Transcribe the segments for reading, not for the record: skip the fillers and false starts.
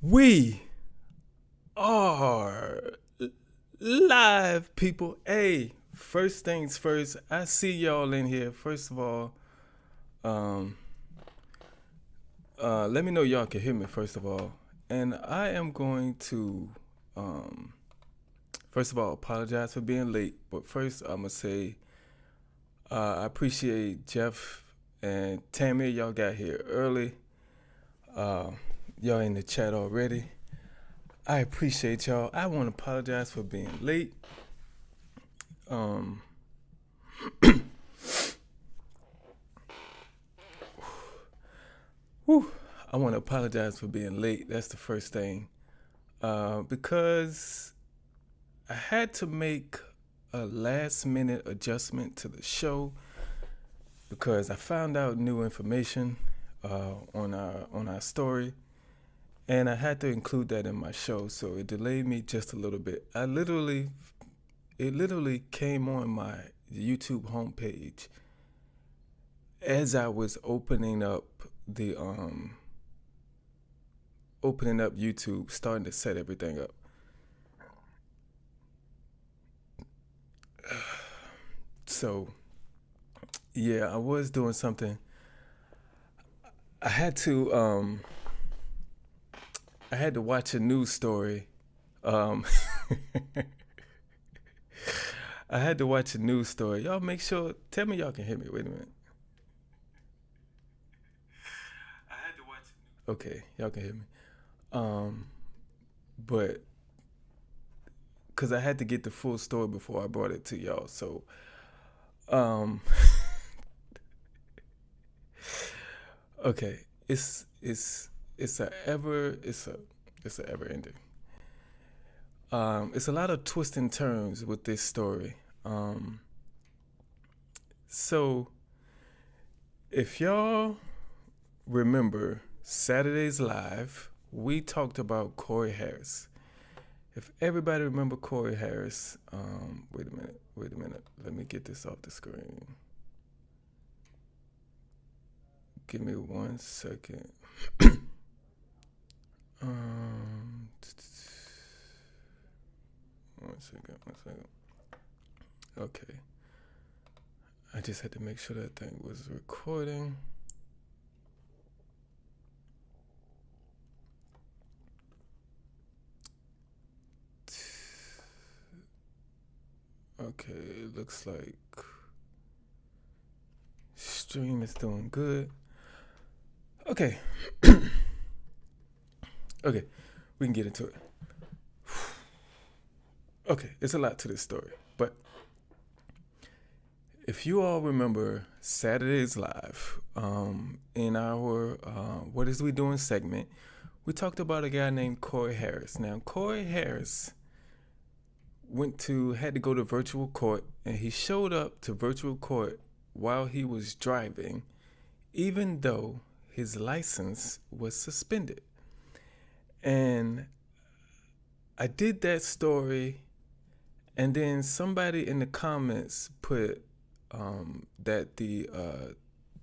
We are live, people. Hey, first things first, I see y'all in here. First of all, um, let me know y'all can hear me, first of all. And I am going to, um, first of all, apologize for being late. But first, I'm going to say I appreciate Jeff and Tammy. Y'all got here early. Uh, y'all in the chat already. I appreciate y'all. I want to apologize for being late. Um, whew, I want to apologize for being late. That's the first thing. Because I had to make a last minute adjustment to the show because I found out new information on our story, and I had to include that in my show. So it delayed me just a little bit. It literally came on my YouTube homepage as I was opening up YouTube, starting to set everything up. So yeah, I was doing something. I had to watch a news story. Um, I had to watch a news story. Y'all make sure. Tell me y'all can hear me. Wait a minute. I had to watch. Okay, y'all can hear me. Um, but because I had to get the full story before I brought it to y'all. So, um, okay, it's a ever it's a ever ending. It's a lot of twists and turns with this story. So if y'all remember Saturday's live, we talked about Corey Harris. If everybody remember Corey Harris, wait a minute. Let me get this off the screen. Give me 1 second. um, 1 second. Okay. I just had to make sure that thing was recording. Okay, it looks like stream is doing good. Okay. Okay, we can get into it. Okay, it's a lot to this story, but if you all remember Saturday's live, in our What Is We Doing segment, we talked about a guy named Corey Harris. Now, Corey Harris had to go to virtual court, and he showed up to virtual court while he was driving, even though his license was suspended. And I did that story, and then somebody in the comments put that the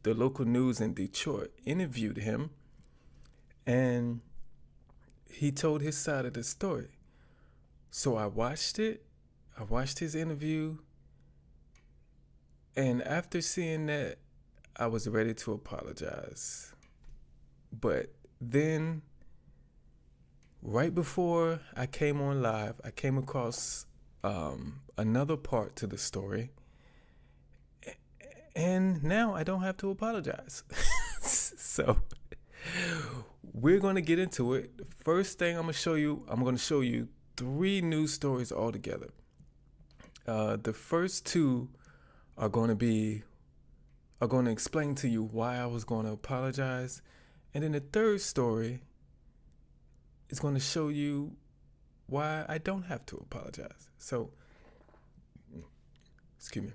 local news in Detroit interviewed him, and he told his side of the story. So I watched it. I watched his interview, and after seeing that, I was ready to apologize. But then, right before I came on live, I came across another part to the story, and now I don't have to apologize. So we're going to get into it. The first thing I'm going to show you 3 news stories all together. The first 2 are going to explain to you why I was going to apologize, and then the third story is going to show you why I don't have to apologize. So, excuse me.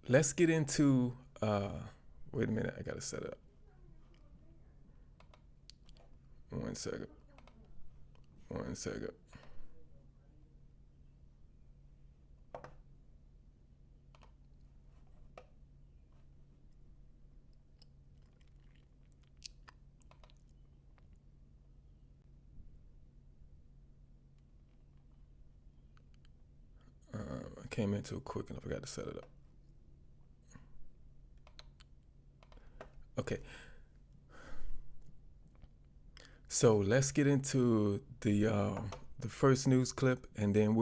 Let's get into. Wait a minute, I gotta set up. 1 second. 1 second. came in too quick and I forgot to set it up. Okay. So let's get into the first news clip, and then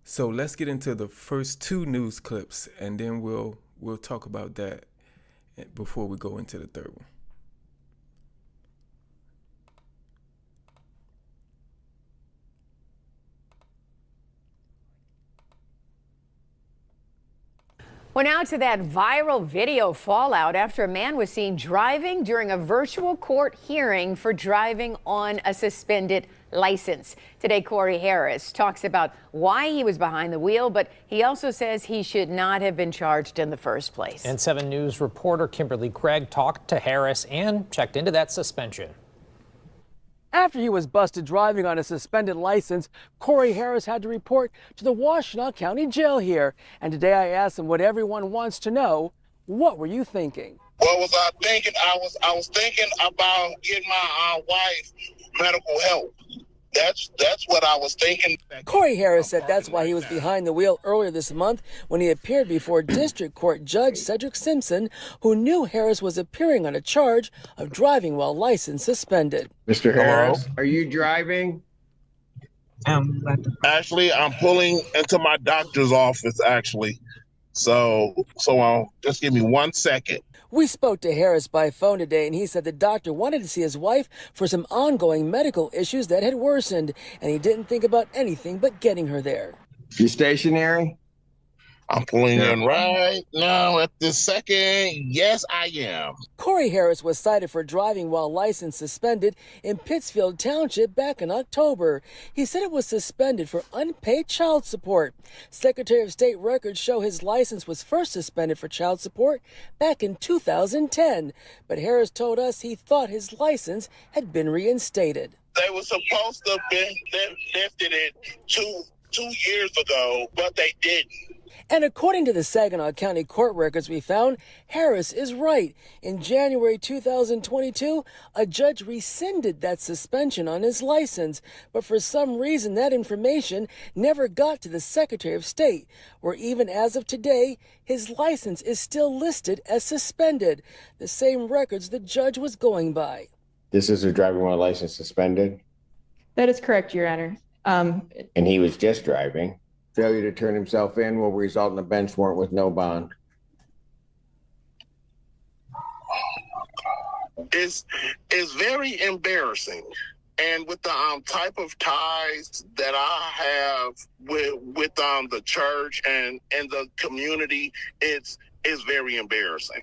so let's get into the first two news clips, and then we'll talk about that before we go into the third one. Well, now to that viral video fallout after a man was seen driving during a virtual court hearing for driving on a suspended license. Today, Corey Harris talks about why he was behind the wheel, but he also says he should not have been charged in the first place. And 7 News reporter Kimberly Craig talked to Harris and checked into that suspension. After he was busted driving on a suspended license, Corey Harris had to report to the Washtenaw County Jail here. And today I asked him what everyone wants to know. What were you thinking? What was I thinking? I was thinking about getting my wife medical help. That's what I was thinking. Corey Harris said that's why he was behind the wheel earlier this month when he appeared before District Court Judge Cedric Simpson, who knew Harris was appearing on a charge of driving while license suspended. Mr. Harris, are you driving? Actually, I'm pulling into my doctor's office, actually. So just give me 1 second. We spoke to Harris by phone today, and he said the doctor wanted to see his wife for some ongoing medical issues that had worsened, and he didn't think about anything but getting her there. You stationary? I'm pulling in right now at this second. Yes, I am. Corey Harris was cited for driving while license suspended in Pittsfield Township back in October. He said it was suspended for unpaid child support. Secretary of State records show his license was first suspended for child support back in 2010. But Harris told us he thought his license had been reinstated. They were supposed to have been lifted it two years ago, but they didn't. And according to the Saginaw County court records we found, Harris is right. In January 2022, a judge rescinded that suspension on his license. But for some reason, that information never got to the Secretary of State, where even as of today, his license is still listed as suspended, the same records the judge was going by. This is a driving while license suspended? That is correct, Your Honor. And he was just driving. Failure to turn himself in will result in a bench warrant with no bond. It's very embarrassing. And with the type of ties that I have with the church and the community, it's very embarrassing.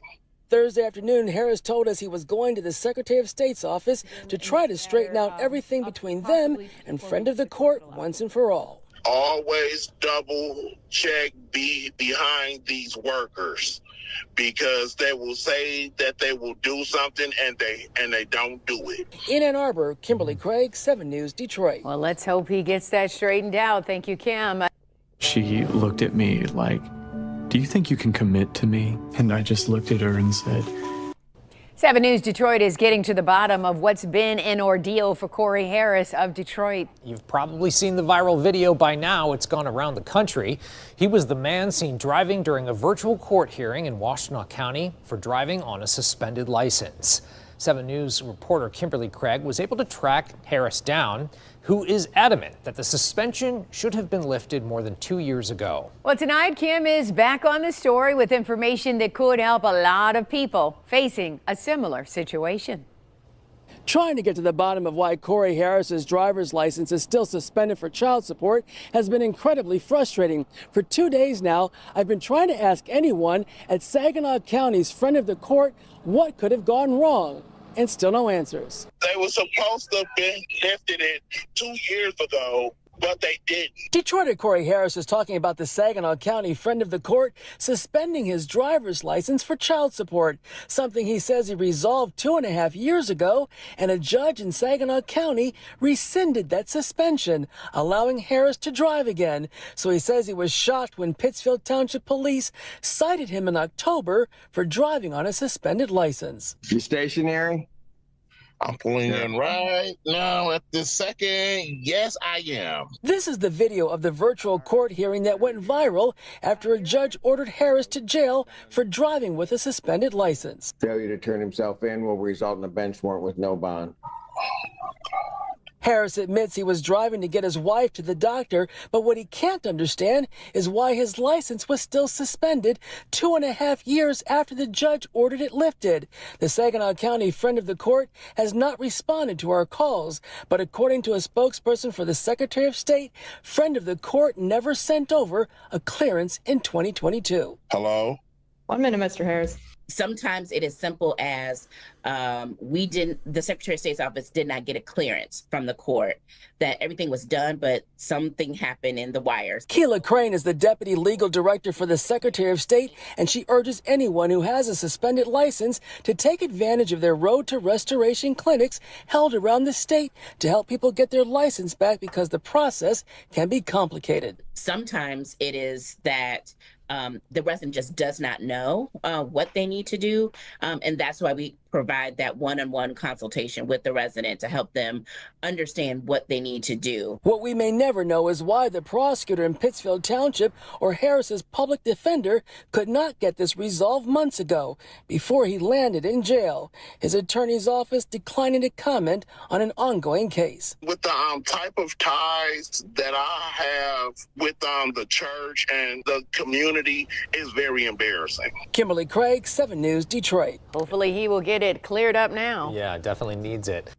Thursday afternoon, Harris told us he was going to the Secretary of State's office to try to straighten out everything between them and friend of the court once and for all. Always double check behind these workers, because they will say that they will do something and they don't do it. In Ann Arbor, Kimberly Craig, 7 News, Detroit. Well, let's hope he gets that straightened out. Thank you, Kim. She looked at me like, "Do you think you can commit to me?" And I just looked at her and said, 7 News Detroit is getting to the bottom of what's been an ordeal for Corey Harris of Detroit. You've probably seen the viral video by now. It's gone around the country. He was the man seen driving during a virtual court hearing in Washtenaw County for driving on a suspended license. 7 News reporter Kimberly Craig was able to track Harris down, who is adamant that the suspension should have been lifted more than 2 years ago. Well, tonight, Kim is back on the story with information that could help a lot of people facing a similar situation. Trying to get to the bottom of why Corey Harris's driver's license is still suspended for child support has been incredibly frustrating. For 2 days now, I've been trying to ask anyone at Saginaw County's friend of the court what could have gone wrong, and still no answers. They were supposed to have been lifted it 2 years ago, but they didn't. Detroiter Corey Harris is talking about the Saginaw County friend of the court suspending his driver's license for child support, something he says he resolved 2.5 years ago, and a judge in Saginaw County rescinded that suspension, allowing Harris to drive again. So he says he was shocked when Pittsfield Township Police cited him in October for driving on a suspended license. You stationary? I'm pulling in right now at this second. Yes, I am. This is the video of the virtual court hearing that went viral after a judge ordered Harris to jail for driving with a suspended license. Failure to turn himself in will result in a bench warrant with no bond. Harris admits he was driving to get his wife to the doctor, but what he can't understand is why his license was still suspended 2.5 years after the judge ordered it lifted. The Saginaw County friend of the court has not responded to our calls, but according to a spokesperson for the Secretary of State, friend of the court never sent over a clearance in 2022. Hello? 1 minute, Mr. Harris. Sometimes it is simple as the Secretary of State's office did not get a clearance from the court that everything was done, but something happened in the wires. Keela Crane is the Deputy Legal Director for the Secretary of State, and she urges anyone who has a suspended license to take advantage of their Road to Restoration clinics held around the state to help people get their license back because the process can be complicated. Sometimes it is that the resident just does not know what they need to do. And that's why we provide that one-on-one consultation with the resident to help them understand what they need to do. What we may never know is why the prosecutor in Pittsfield Township or Harris's public defender could not get this resolved months ago before he landed in jail. His attorney's office declining to comment on an ongoing case. With the type of ties that I have with the church and the community is very embarrassing. Kimberly Craig, 7 News, Detroit. Hopefully he will get it cleared up now. Yeah, definitely needs it.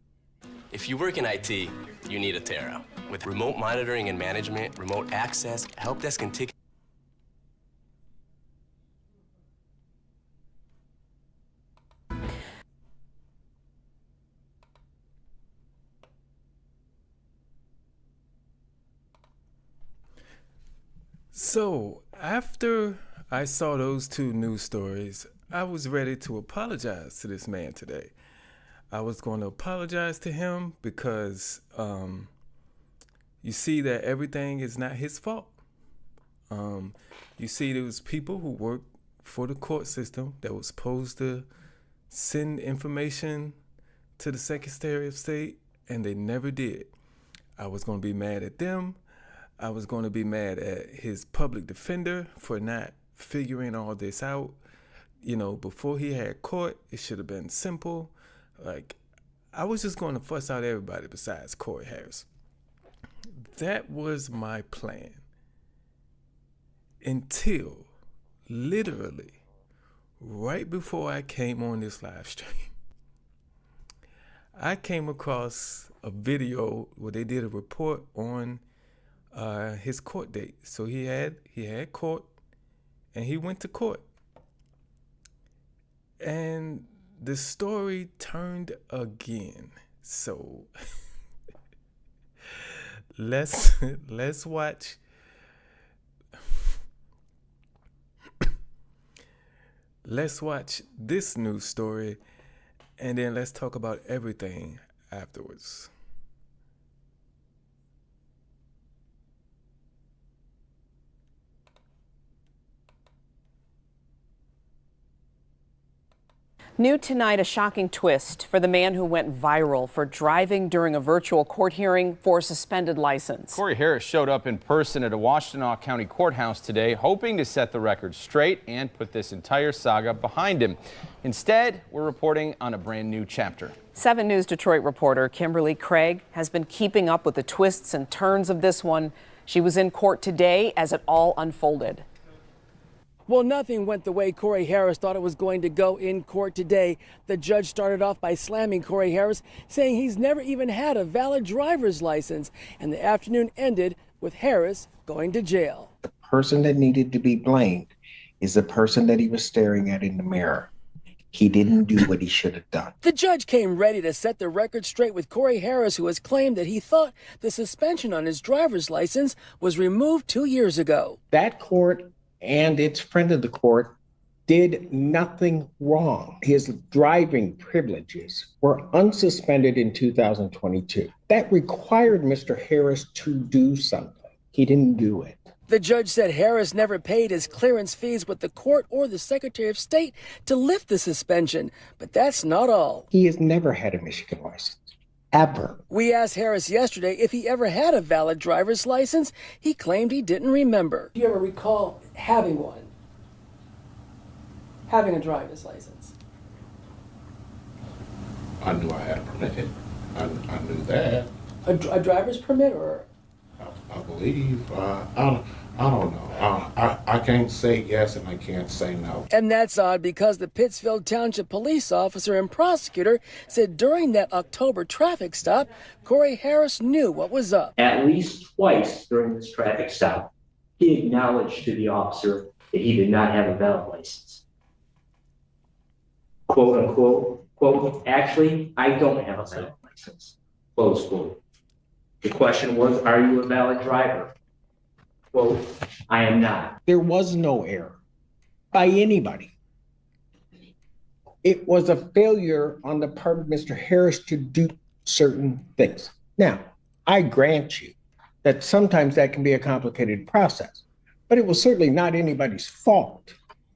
If you work in IT, you need a Terra. With remote monitoring and management, remote access, help desk and ticket. So after I saw those 2 news stories, I was ready to apologize to this man today. I was going to apologize to him because you see that everything is not his fault. You see those people who work for the court system that was supposed to send information to the Secretary of State, and they never did. I was going to be mad at them. I was going to be mad at his public defender for not figuring all this out. You know, before he had court, it should have been simple. Like, I was just going to fuss out everybody besides Corey Harris. That was my plan. Until, literally, right before I came on this live stream, I came across a video where they did a report on his court date. So he had court, and he went to court. And the story turned again. So let's watch. Let's watch this news story, and then let's talk about everything afterwards. New tonight, a shocking twist for the man who went viral for driving during a virtual court hearing for a suspended license. Corey Harris showed up in person at a Washtenaw County courthouse today, hoping to set the record straight and put this entire saga behind him. Instead, we're reporting on a brand new chapter. 7 News Detroit reporter Kimberly Craig has been keeping up with the twists and turns of this one. She was in court today as it all unfolded. Well, nothing went the way Corey Harris thought it was going to go in court today. The judge started off by slamming Corey Harris, saying he's never even had a valid driver's license. And the afternoon ended with Harris going to jail. The person that needed to be blamed is the person that he was staring at in the mirror. He didn't do what he should have done. The judge came ready to set the record straight with Corey Harris, who has claimed that he thought the suspension on his driver's license was removed 2 years ago. That court and its friend of the court did nothing wrong. His driving privileges were unsuspended in 2022. That required Mr. Harris to do something. He didn't do it. The judge said Harris never paid his clearance fees with the court or the Secretary of State to lift the suspension, but that's not all. He has never had a Michigan license, ever. We asked Harris yesterday if he ever had a valid driver's license. He claimed he didn't remember. Do you ever recall having one? Having a driver's license? I knew I had a permit. I knew that. A driver's permit, or? I believe. I don't know. I can't say yes and I can't say no. And that's odd because the Pittsfield Township police officer and prosecutor said during that October traffic stop, Corey Harris knew what was up. At least twice during this traffic stop, he acknowledged to the officer that he did not have a valid license. Quote unquote, quote, actually, I don't have a valid license, close quote. The question was, are you a valid driver? Quote, I am not. There was no error by anybody. It was a failure on the part of Mr. Harris to do certain things. Now, I grant you that sometimes that can be a complicated process, but it was certainly not anybody's fault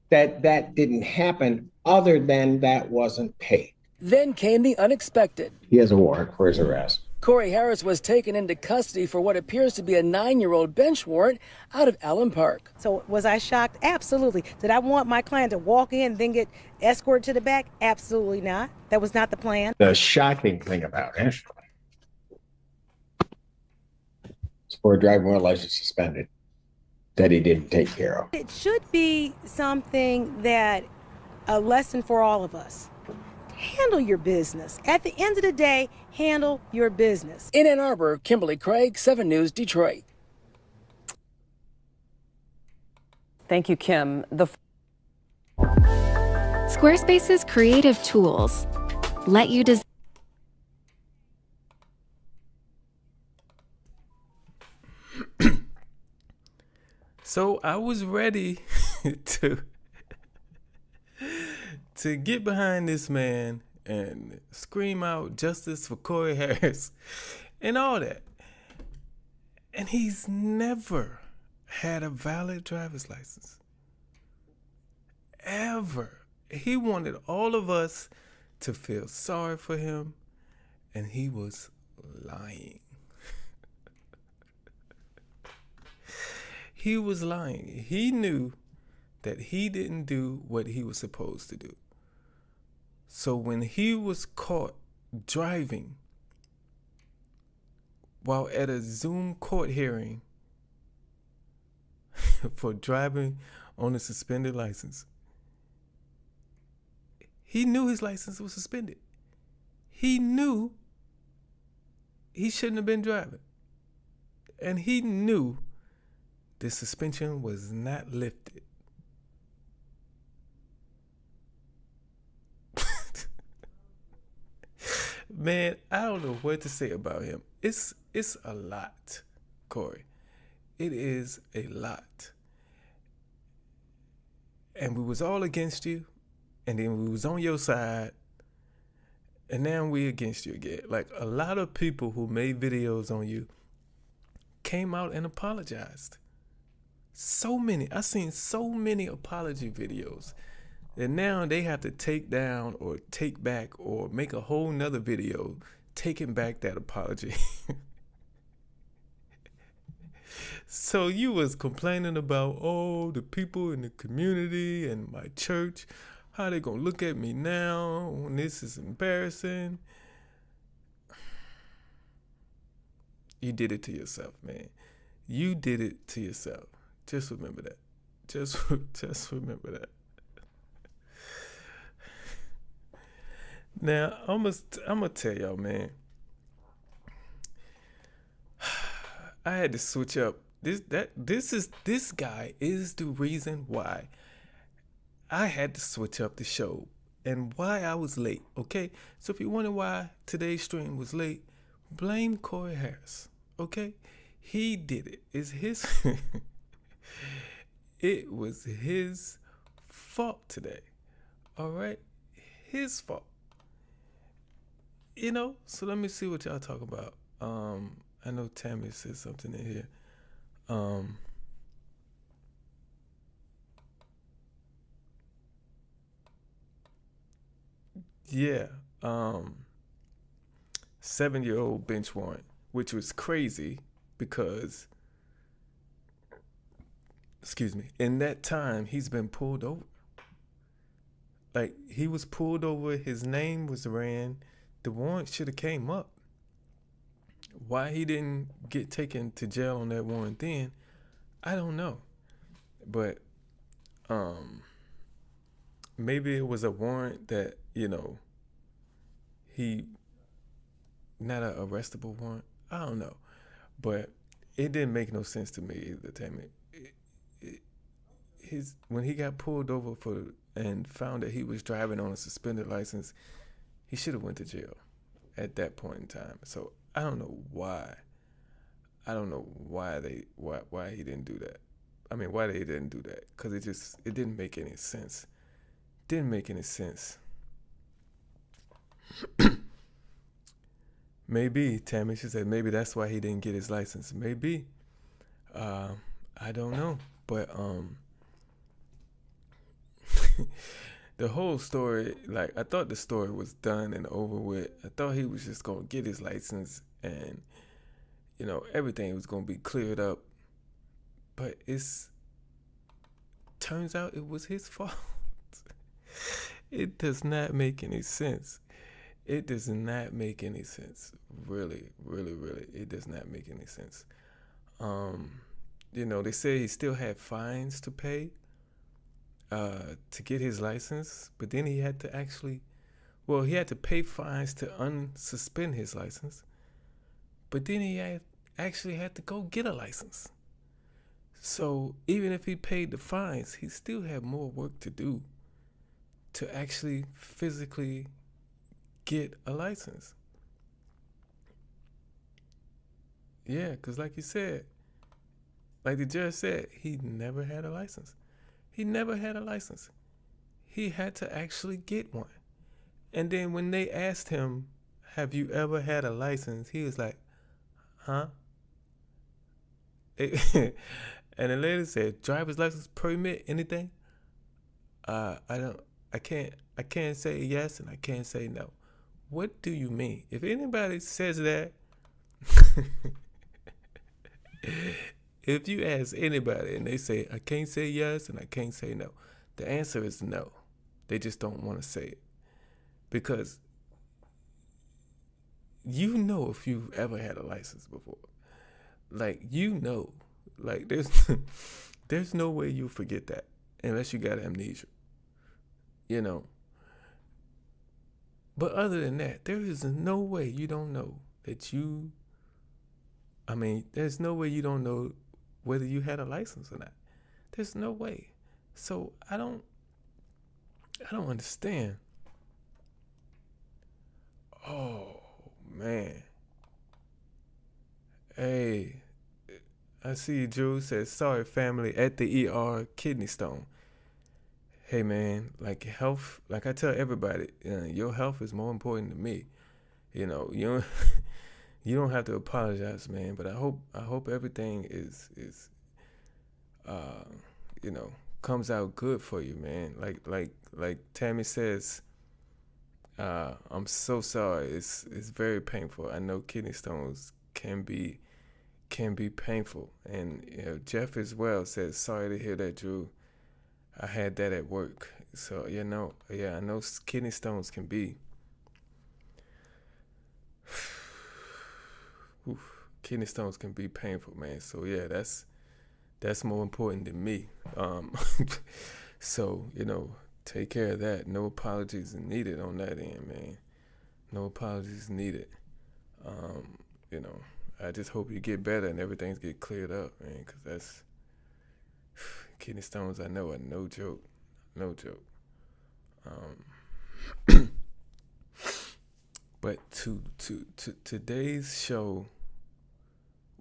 that that didn't happen other than that wasn't paid. Then came the unexpected. He has a warrant for his arrest. Corey Harris was taken into custody for what appears to be a 9-year-old bench warrant out of Allen Park. So was I shocked? Absolutely. Did I want my client to walk in and then get escorted to the back? Absolutely not. That was not the plan. The shocking thing about it is for a driver with a license suspended that he didn't take care of. It should be something that a lesson for all of us. Handle your business. At the end of the day, handle your business. In Ann Arbor, Kimberly Craig, 7 News, Detroit. Thank you, Kim. Squarespace's creative tools let you design. So I was ready to get behind this man and scream out justice for Corey Harris and all that. And he's never had a valid driver's license. Ever. He wanted all of us to feel sorry for him, and he was lying. He was lying. He knew that he didn't do what he was supposed to do. So when he was caught driving while at a Zoom court hearing for driving on a suspended license, he knew his license was suspended. He knew he shouldn't have been driving. And he knew the suspension was not lifted. Man, I don't know what to say about him. It's a lot, Corey. It is a lot. And we was all against you, and then we was on your side, and now we against you again. Like, a lot of people who made videos on you came out and apologized. So many. I seen so many apology videos. And now they have to take down or take back or make a whole nother video taking back that apology. So you was complaining about, oh, the people in the community and my church, how they gonna look at me now when this is embarrassing. You did it to yourself, man. You did it to yourself. Just remember that. Just remember that. Now, I'm gonna tell y'all, man. I had to switch up. This guy is the reason why I had to switch up the show and why I was late. Okay, so if you wonder why today's stream was late, blame Corey Harris. Okay, he did it. It's his. It was his fault today. All right, his fault. You know, so let me see what y'all talk about. I know Tammy said something in here. Yeah, 7-year-old bench warrant, which was crazy because, excuse me, in that time he's been pulled over. Like, he was pulled over, his name was ran, the warrant should have came up. Why he didn't get taken to jail on that warrant then, I don't know. But maybe it was a warrant that, he, not an arrestable warrant. I don't know. But it didn't make no sense to me either, Tammy. When he got pulled over and found that he was driving on a suspended license, he should have went to jail at that point in time. So I don't know why. I don't know why he didn't do that. I mean, why they didn't do that? Because it didn't make any sense. Didn't make any sense. Maybe, Tammy, she said maybe that's why he didn't get his license. Maybe. I don't know. But the whole story, like, I thought the story was done and over with. I thought he was just going to get his license and, everything was going to be cleared up. But turns out it was his fault. It does not make any sense. It does not make any sense. Really, really, really. It does not make any sense. They say he still had fines to pay to get his license, but then he had to pay fines to unsuspend his license, but then he actually had to go get a license. So even if he paid the fines, he still had more work to do to actually physically get a license. Yeah, because like you said, like the judge said, he never had a license. He never had a license. He had to actually get one. And then when they asked him, have you ever had a license? He was like, huh? And the lady said, driver's license, permit, anything? I can't say yes and I can't say no. What do you mean? If anybody says that, if you ask anybody and they say, I can't say yes and I can't say no, the answer is no. They just don't want to say it. Because if you've ever had a license before. Like, like there's no way you forget that unless you got amnesia. But other than that, there is no way you don't know there's no way you don't know whether you had a license or not. There's no way. So I don't understand. Oh, man. Hey, I see Drew says, sorry, family, at the ER, kidney stone. Hey, man, like health, like I tell everybody, your health is more important to me. You don't have to apologize, man, but I hope everything is comes out good for you, man. Like Tammy says, I'm so sorry. It's very painful. I know kidney stones can be painful. And Jeff as well says, sorry to hear that, Drew. I had that at work. So, I know kidney stones can be kidney stones can be painful, man. So yeah, that's more important than me. So, take care of that. No apologies needed on that end, man. No apologies needed. I just hope you get better and everything's get cleared up, man, because that's kidney stones, I know, are no joke. No joke. But today's show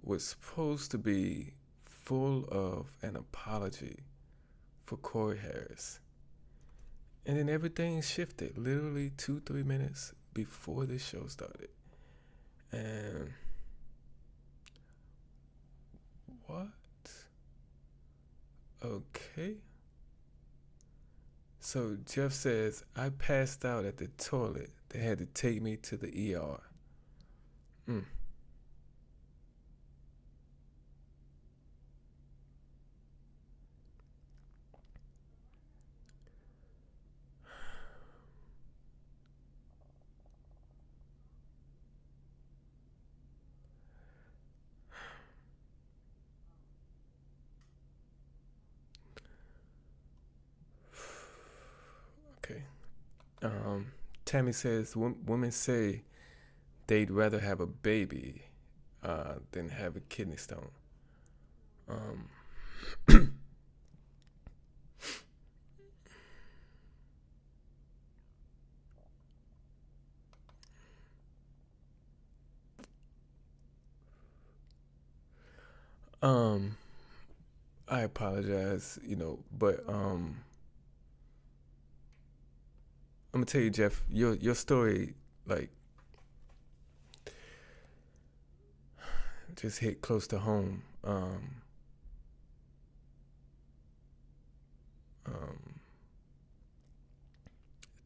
was supposed to be full of an apology for Corey Harris. And then everything shifted literally 2-3 minutes before the show started. And what? Okay. So Jeff says, I passed out at the toilet. They had to take me to the ER. Mm. Okay. Tammy says, women say they'd rather have a baby than have a kidney stone. I apologize, but I'm gonna tell you, Jeff, your story like just hit close to home.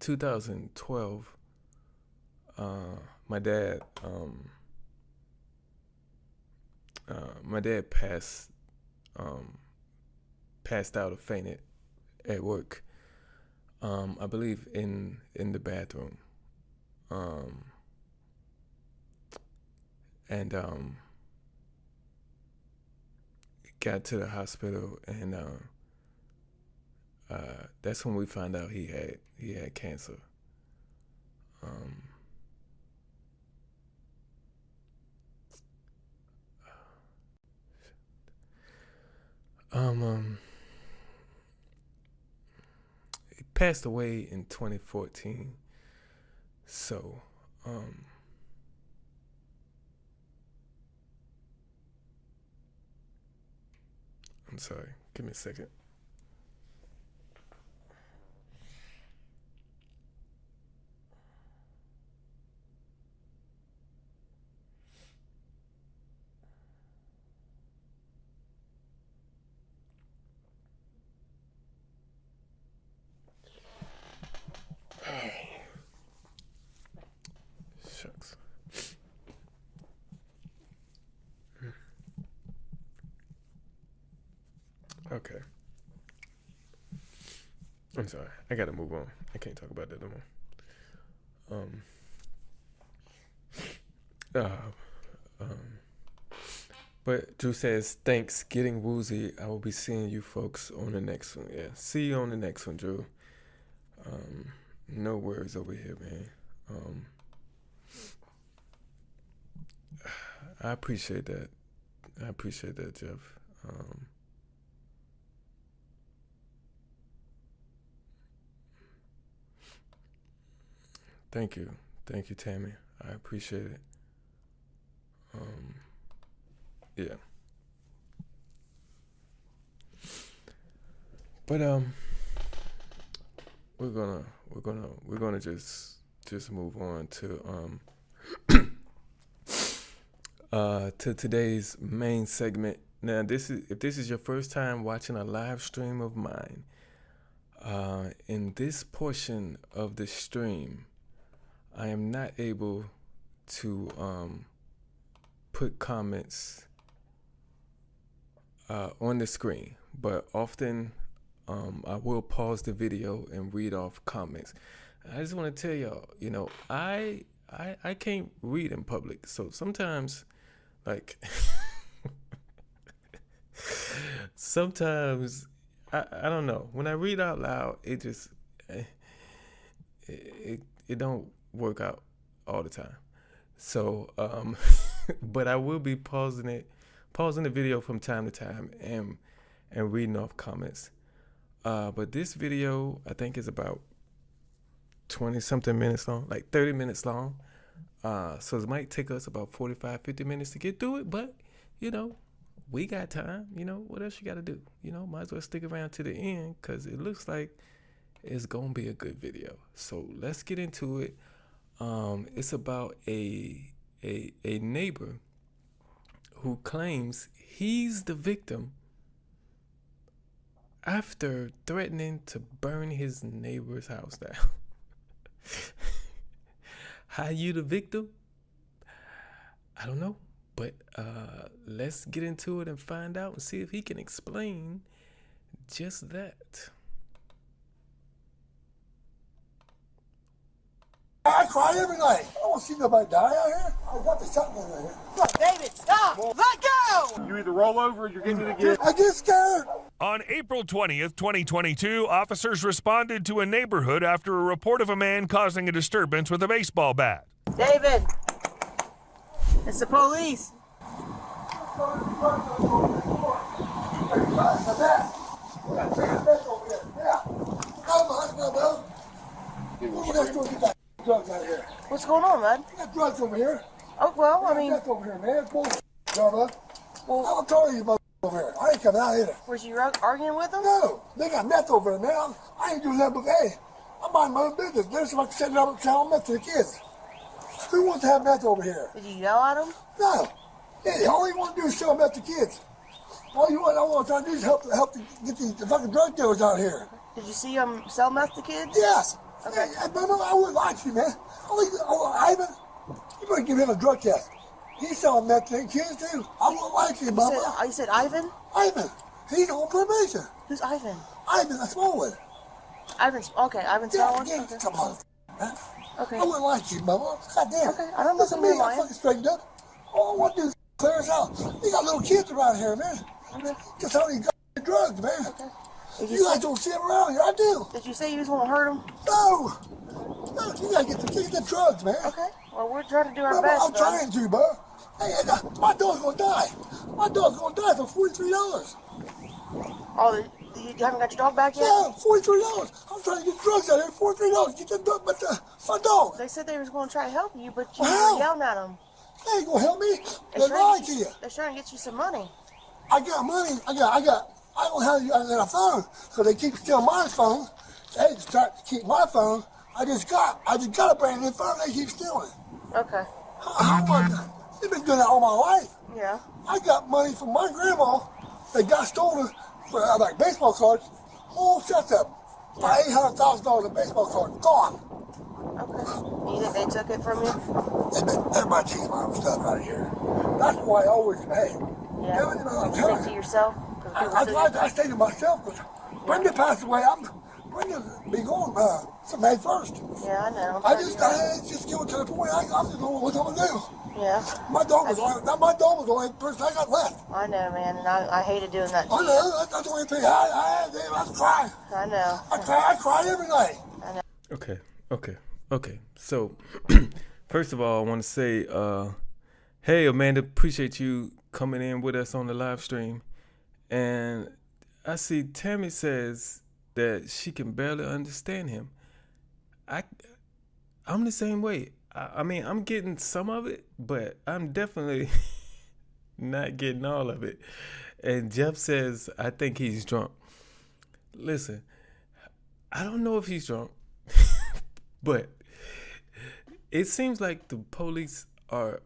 2012, my dad passed out or fainted at work. I believe in the bathroom. And got to the hospital, and that's when we found out he had cancer. He passed away in 2014. So, I'm sorry. Give me a second. Shucks. Okay. I'm sorry. I gotta move on. I can't talk about that no more. But Drew says, thanks, getting woozy. I will be seeing you folks on the next one. Yeah, see you on the next one, Drew. No worries over here, man. I appreciate that. Jeff. Thank you, Tammy. I appreciate it. Yeah. But we're gonna just move on to today's main segment. Now, if this is your first time watching a live stream of mine, in this portion of the stream, I am not able to put comments on the screen, but often I will pause the video and read off comments. I just want to tell y'all, I can't read in public, so sometimes, like, sometimes I don't know. When I read out loud, it just it don't work out all the time. So, but I will be pausing the video from time to time and reading off comments. But this video, I think, is about 20-something minutes long, like 30 minutes long. So it might take us about 45, 50 minutes to get through it, but, we got time. What else you got to do? Might as well stick around to the end, because it looks like it's going to be a good video. So let's get into it. It's about a neighbor who claims he's the victim. after threatening to burn his neighbor's house down. How you the victim? I don't know, but let's get into it and find out and see if he can explain just that. I cry every night. I don't want to see nobody die out here. I got the shotgun right here. Look, David, stop! Let go! You either roll over or you're getting it again. I get scared. On April 20th, 2022, officers responded to a neighborhood after a report of a man causing a disturbance with a baseball bat. David, it's the police. Drugs out here. What's going on, bud? You got drugs over here. Oh, well, I mean... Meth over here, man. It's bullshit, brother. Well, I'm telling you, over here. I ain't coming out here. Was you arguing with them? No. They got meth over there, man. I ain't doing nothing but, hey, I'm minding my own business. There's somebody setting up and selling meth to the kids. Who wants to have meth over here? Did you yell at them? No. Yeah, all you want to do is sell meth to kids. All you want to do is help get these fucking drug dealers out here. Did you see them sell meth to kids? Yes. Okay. Hey, I wouldn't lie to you, man. Ivan, you better give him a drug test. He's selling meth to kids, too. I wouldn't lie to you, Mama. You said Ivan? Ivan. He's on probation. Who's Ivan? Ivan, the small one. Ivan Smallwood? Yeah, okay. come on, man. Okay. I wouldn't lie to you, Mama. God damn. Okay, I don't listen to you lying. I'm fucking straightened up. All I want to do is clear us out. You got little kids around here, man. Okay. Just selling these drugs, man. Okay. You guys don't see them around here. I do. Did you say you just want to hurt them? No. No, you gotta get the drugs, man. Okay. Well, we're trying to do our Mama, best. I'm trying to, bro. Hey, my dog's gonna die. My dog's gonna die for $43. Oh, you haven't got your dog back yet? Yeah, $43. I'm trying to get drugs out here. $43. Get them drugs, but my dog. They said they was going to try to help you, but you were yelling at them. They ain't gonna help me. They're lying to you. They're trying to get you some money. I got money. I don't have you on a phone, so they keep stealing my phone. They just try to keep my phone. I just got a brand new phone. They keep stealing. Okay. They've been doing that all my life. Yeah. I got money from my grandma that got stolen for like baseball cards. Whole sets up. My $800,000 in baseball cards gone. Okay. You think they took it from you? Everybody takes my own stuff out of here. That's why I always, hey. Yeah. You stay to yourself? I stay to myself because Brenda passed away. Brenda be going May 1st. Yeah, I know. I just get to the point. I'm just doing what I'm gonna do. Yeah. My dog was the only person I got left. I know, man, and I hated doing that. I know. That's the only thing I cry. I know. I cry every night. I know. Okay. So, first of all, I want to say, hey, Amanda, appreciate you coming in with us on the live stream. And I see Tammy says that she can barely understand him. I'm the same way. I mean, I'm getting some of it, but I'm definitely not getting all of it. And Jeff says, I think he's drunk. Listen, I don't know if he's drunk, but it seems like the police are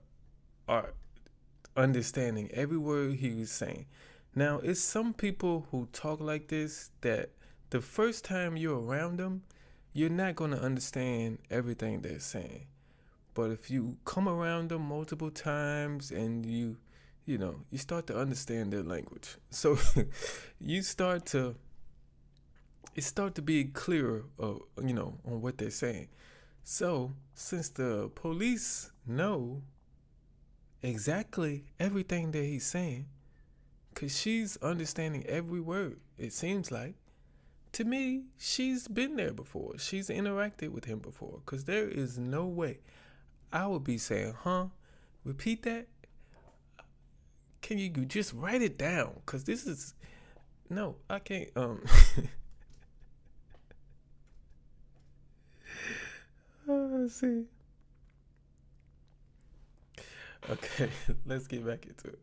understanding every word he was saying. Now, it's some people who talk like this that the first time you're around them, you're not going to understand everything they're saying. But if you come around them multiple times and you start to understand their language. So it start to be clearer, on what they're saying. So since the police know exactly everything that he's saying, because she's understanding every word, it seems like, to me, she's been there before. She's interacted with him before, because there is no way I would be saying, repeat that? Can you just write it down? Because this is, no, I can't, let's see. Okay, let's get back into it.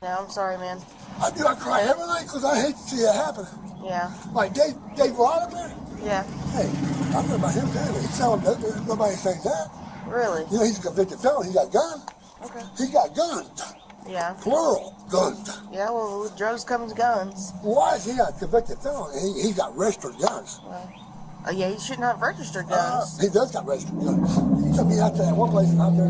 Yeah, I'm sorry, man. I cry every night because I hate to see it happen. Yeah. Like Dave Rod up there? Yeah. Hey, I remember about him too. He's selling dope. Nobody saying that. Really? He's a convicted felon. He got guns. Okay. He got guns. Yeah. Plural, guns. Yeah, well, with drugs comes guns. Why is he a convicted felon? He got registered guns. Well, yeah, he shouldn't have registered guns. He does got registered guns. He took me out to one place out there.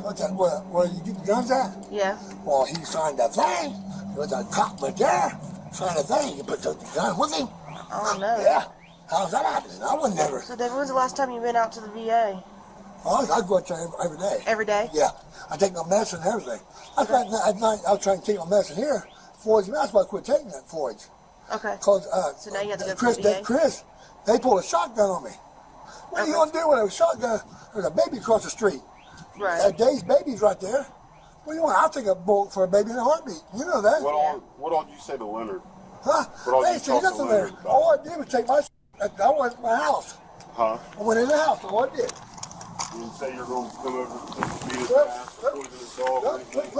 What's that? Where you get the guns at? Yeah. Well, he signed that thing. There was a cop right there. Signed a thing. He put the gun with him. Oh, no. Yeah. How's that happening? I would never. So, David, when's the last time you've been out to the VA? Oh, I go out there every day. Every day? Yeah. I take my medicine and everything. At night, I was trying to take my medicine here. Floyd's, that's why I quit taking that, Floyd's. Okay. Because so now you have to go to the VA? Chris, they pulled a shotgun on me. What are you going to do when a shotgun, there's a baby across the street? Right. Dave's baby's right there. What do you want? I'll take a bullet for a baby in a heartbeat. You know that. What all did you say to Leonard? Huh? I ain't say nothing there. All I did was take my I went to my house. Huh? I went in the house. All I did. You didn't say you're going to come over and beat his ass, poison his dog, or anything?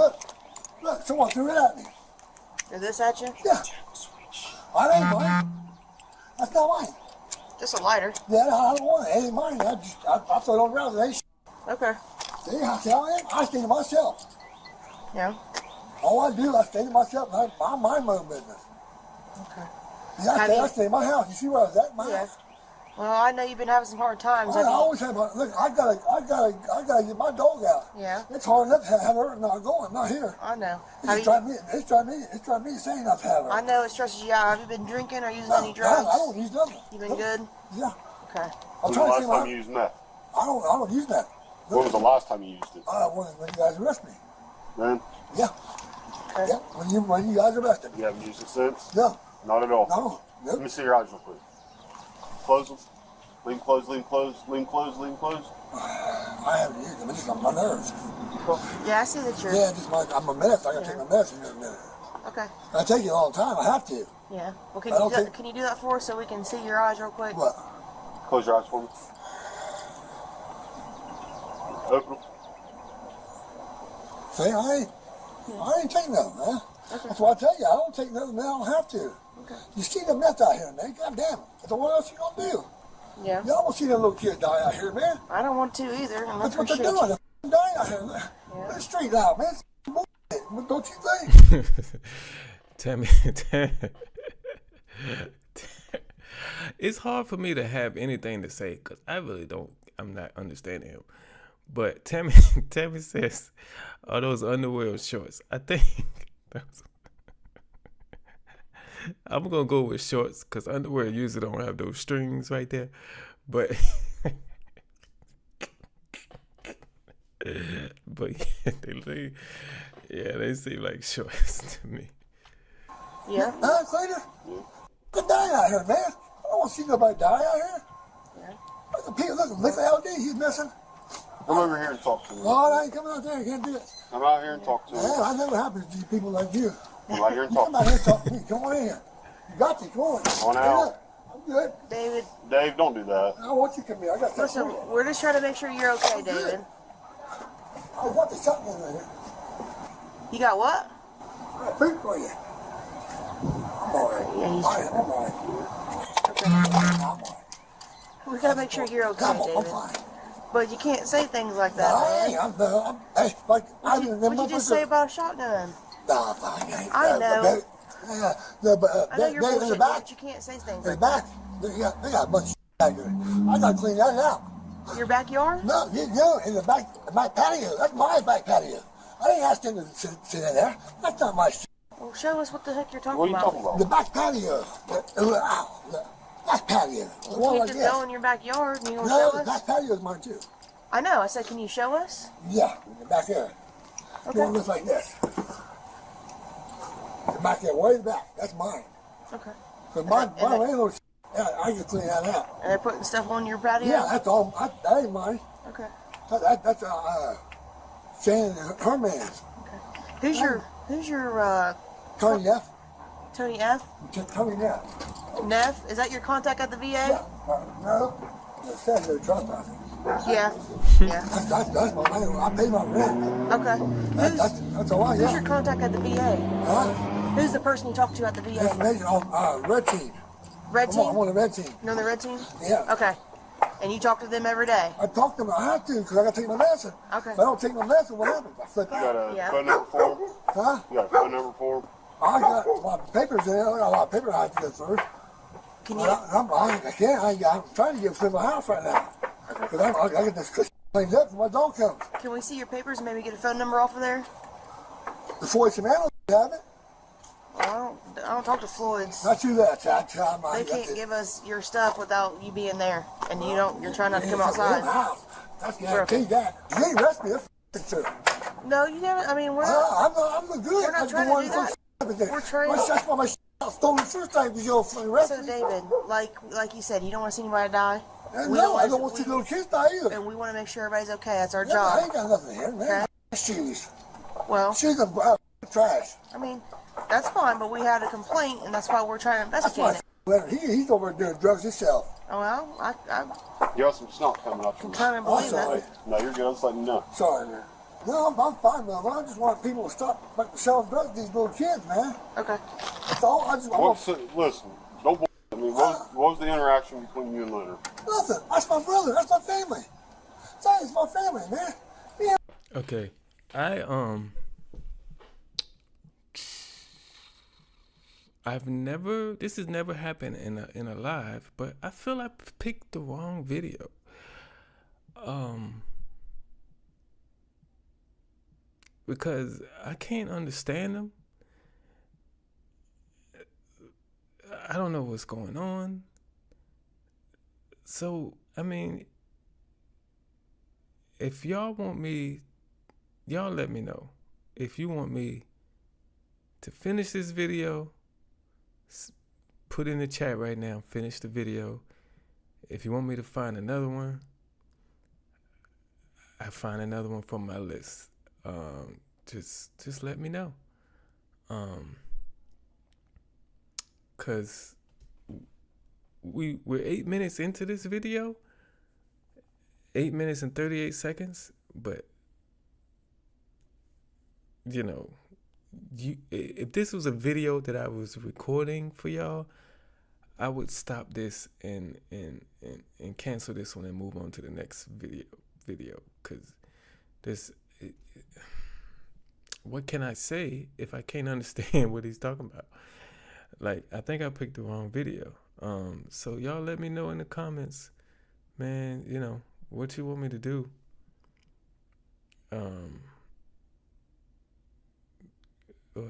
Look, someone threw it at me. Is this at you? Yeah. That ain't mine. That's not mine. Just a lighter. Yeah, I don't want it. It ain't mine. I throw it on the ground. It ain't Okay. See how I am? I stay to myself. Yeah. All I do, I stay to myself. I mind my own business. Okay. Yeah, I stay in my house. You see where I was at? My house. Well, I know you've been having some hard times. I always have. Look, I gotta get my dog out. Yeah. It's hard enough to have her not going, not here. I know. It's trying me insane enough to have her. I know it stresses you out. Have you been drinking or using any drugs? I don't use nothing. You been good? Yeah. Okay. When was the last time you used meth? I don't use that. When was the last time you used it? When you guys arrest me. Then? Yeah. Okay. Yeah. When you guys arrested me. You haven't used it since? No. Not at all? No. Let me see your eyes real quick. Close them. Lean closed, lean closed, lean closed, lean closed. I haven't used them. It's just on my nerves. Yeah, I see that you're... Yeah, I'm a meth. I gotta take my medicine in a minute. Okay. I take it all the time. I have to. Yeah. Well, can you do that for us so we can see your eyes real quick? What? Close your eyes for me. Open them. See, I ain't taking nothing, man. Okay. That's why I tell you, I don't take nothing, man. I don't have to. Okay. You see the meth out here, man. God damn it. So what else you gonna do? Yeah. Y'all don't see that little kid die out here, man. I don't want to either. That's what they're doing. They're dying out here. Yeah. They're straight out, man. It's bullshit. Don't you think? Tammy, it's hard for me to have anything to say because I really don't. I'm not understanding him. But Tammy says, "Are those underwear or shorts?" I think I'm gonna go with shorts because underwear usually don't have those strings right there. But they seem like shorts to me. Yeah. Cleaner? They're dying out here, man. I don't want to see nobody die out here. Yeah. Look at LD, he's missing. Come over here and talk to me. Oh, I ain't coming out there. You can't do it. Come out here and talk to me. Yeah, I know what happens to people like you. Come out here and talk to me. Come out here and talk to me. Come on in here. You got to. Come on. Come on out. I'm good. David. Dave, don't do that. I want you to come here. I got something. Listen, we're just trying to make sure you're okay, David. I want the shotgun right here. You got what? I got food for you. I'm all right. Yeah, he's I'm all right. Okay. We gotta make sure you're okay, David. I'm fine. But you can't say things like that, man. What'd you just say about a shotgun? Nah, fine. I know. I know you're bullshit, but you can't say things like that. They got a bunch of back there. I gotta clean that out. Your backyard? No, in the back patio. That's my back patio. I didn't ask them to sit in there. That's not my shit. Well, show us what the heck you're talking What are you about. talking about? The back patio. Back patio. You can't just go in your backyard and you gonna No, show the us? back patio is mine too. I know. I said, can you show us? Yeah, in the back there. Okay. It looks like this. The back there, way in the back. That's mine. Okay. So my landlord, I can clean that out. And they're putting stuff on your patio? Yeah, that's all. That ain't mine. Okay. That's Shannon and her man's. Okay. Who's your Tony F. Tony F? Tony Neff. Neff? Is that your contact at the VA? Yeah. No. It says no trust on it. Yeah. Yeah. That's my landlord. I pay my rent. Okay. That's all I got. Who's your contact at the VA? Huh? Who's the person you talk to at the VA? That's Red Team. Red team? I'm on the red team. You're on the red team? Yeah. Okay. And you talk to them every day? I talk to them. I have to because I got to take my medicine. Okay. If I don't take my medicine, what happens? I flip You got out. a phone number for him? Huh? You got a phone number for him? I got a lot of papers in there. I got a lot of papers I have to go through. Can you? I can't. I'm trying to get through my house right now. Because I get this cleaned up when my dog comes. Can we see your papers and maybe get a phone number off of there? The Floyd Samantha have it. Well, I don't talk to Floyd's. Not you that. They can't give us your stuff without you being there, and you're trying not to come outside. That's guaranteed that. You ain't arrest me. That's true. No, you haven't. I mean, I'm good. We're not trying to do that. We're trying. That's why my stole the first time because you arrest me. So David, like you said, you don't want to see anybody die. No, I don't want to see little kids die either. And we want to make sure everybody's okay. That's our Yeah, job. I ain't got nothing here, man. Shoes. Well, shoes are trash. I mean, that's fine, but we had a complaint, and that's why we're trying to investigate it. He's over there doing drugs himself. Oh, well, I You got some snot coming up. can kind of believe that. No, you're good. Let's let you know. Sorry, man. No, I'm fine, man. I just want people to stop selling drugs to these little kids, man. Okay. That's all. Listen, don't. I mean, what was the interaction between you and Leonard? Nothing. That's my brother. That's my family. It's my family, man. Yeah. Okay, this has never happened in a live, but I feel I picked the wrong video. Because I can't understand them. I don't know what's going on. So, I mean, if y'all want me, y'all let me know. If you want me to finish this video, put in the chat right now, finish the video. If you want me to find another one, I find another one from my list. Just let me know. Cause we're 8 minutes into this video, 8 minutes and 38 seconds, but if this was a video that I was recording for y'all, I would stop this and cancel this one and move on to the next video, cause what can I say if I can't understand what he's talking about? Like, I think I picked the wrong video. So y'all let me know in the comments, man, what you want me to do. Or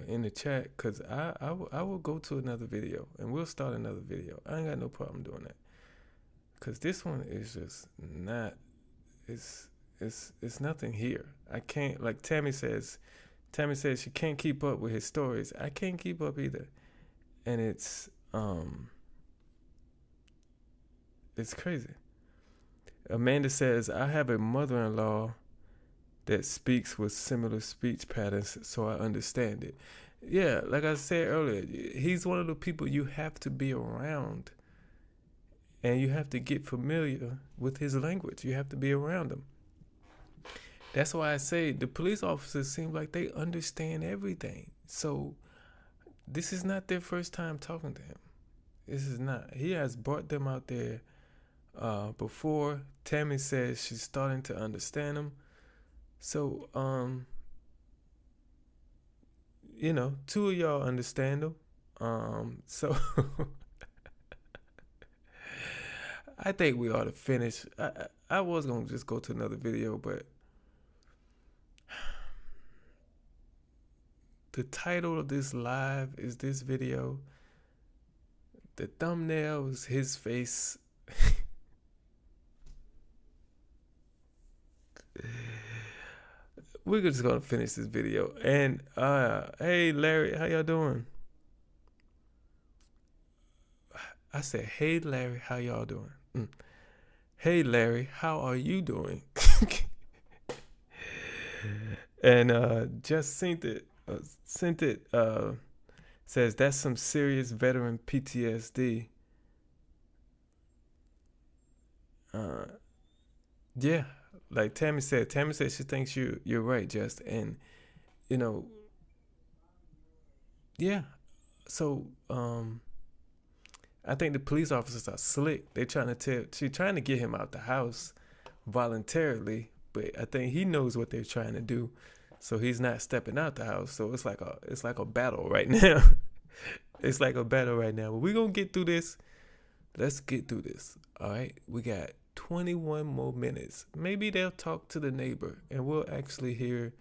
in the chat, cause I will go to another video and we'll start another video. I ain't got no problem doing that. Cause this one is just not, it's nothing here. I can't, like Tammy says she can't keep up with his stories. I can't keep up either. And it's crazy. Amanda says, I have a mother-in-law that speaks with similar speech patterns, so I understand it. Yeah, like I said earlier, he's one of the people you have to be around. And you have to get familiar with his language. You have to be around him. That's why I say the police officers seem like they understand everything. So this is not their first time talking to him. This is not. He has brought them out there before. Tammy says she's starting to understand him. So, two of y'all understand him. So I think we ought to finish. I was going to just go to another video, but the title of this live is this video. The thumbnail is his face. We're just gonna finish this video. And hey Larry, how y'all doing? I said, hey Larry, how y'all doing? Hey Larry, how are you doing? And just sent it. Says that's some serious veteran PTSD. Yeah, like Tammy said she thinks you're right, Just, and yeah. So I think the police officers are slick. She's trying to get him out the house voluntarily, but I think he knows what they're trying to do, so he's not stepping out the house. So it's like a battle right now. It's like a battle right now. But we're gonna get through this. Let's get through this. All right, we got 21 more minutes. Maybe they'll talk to the neighbor, and we'll actually hear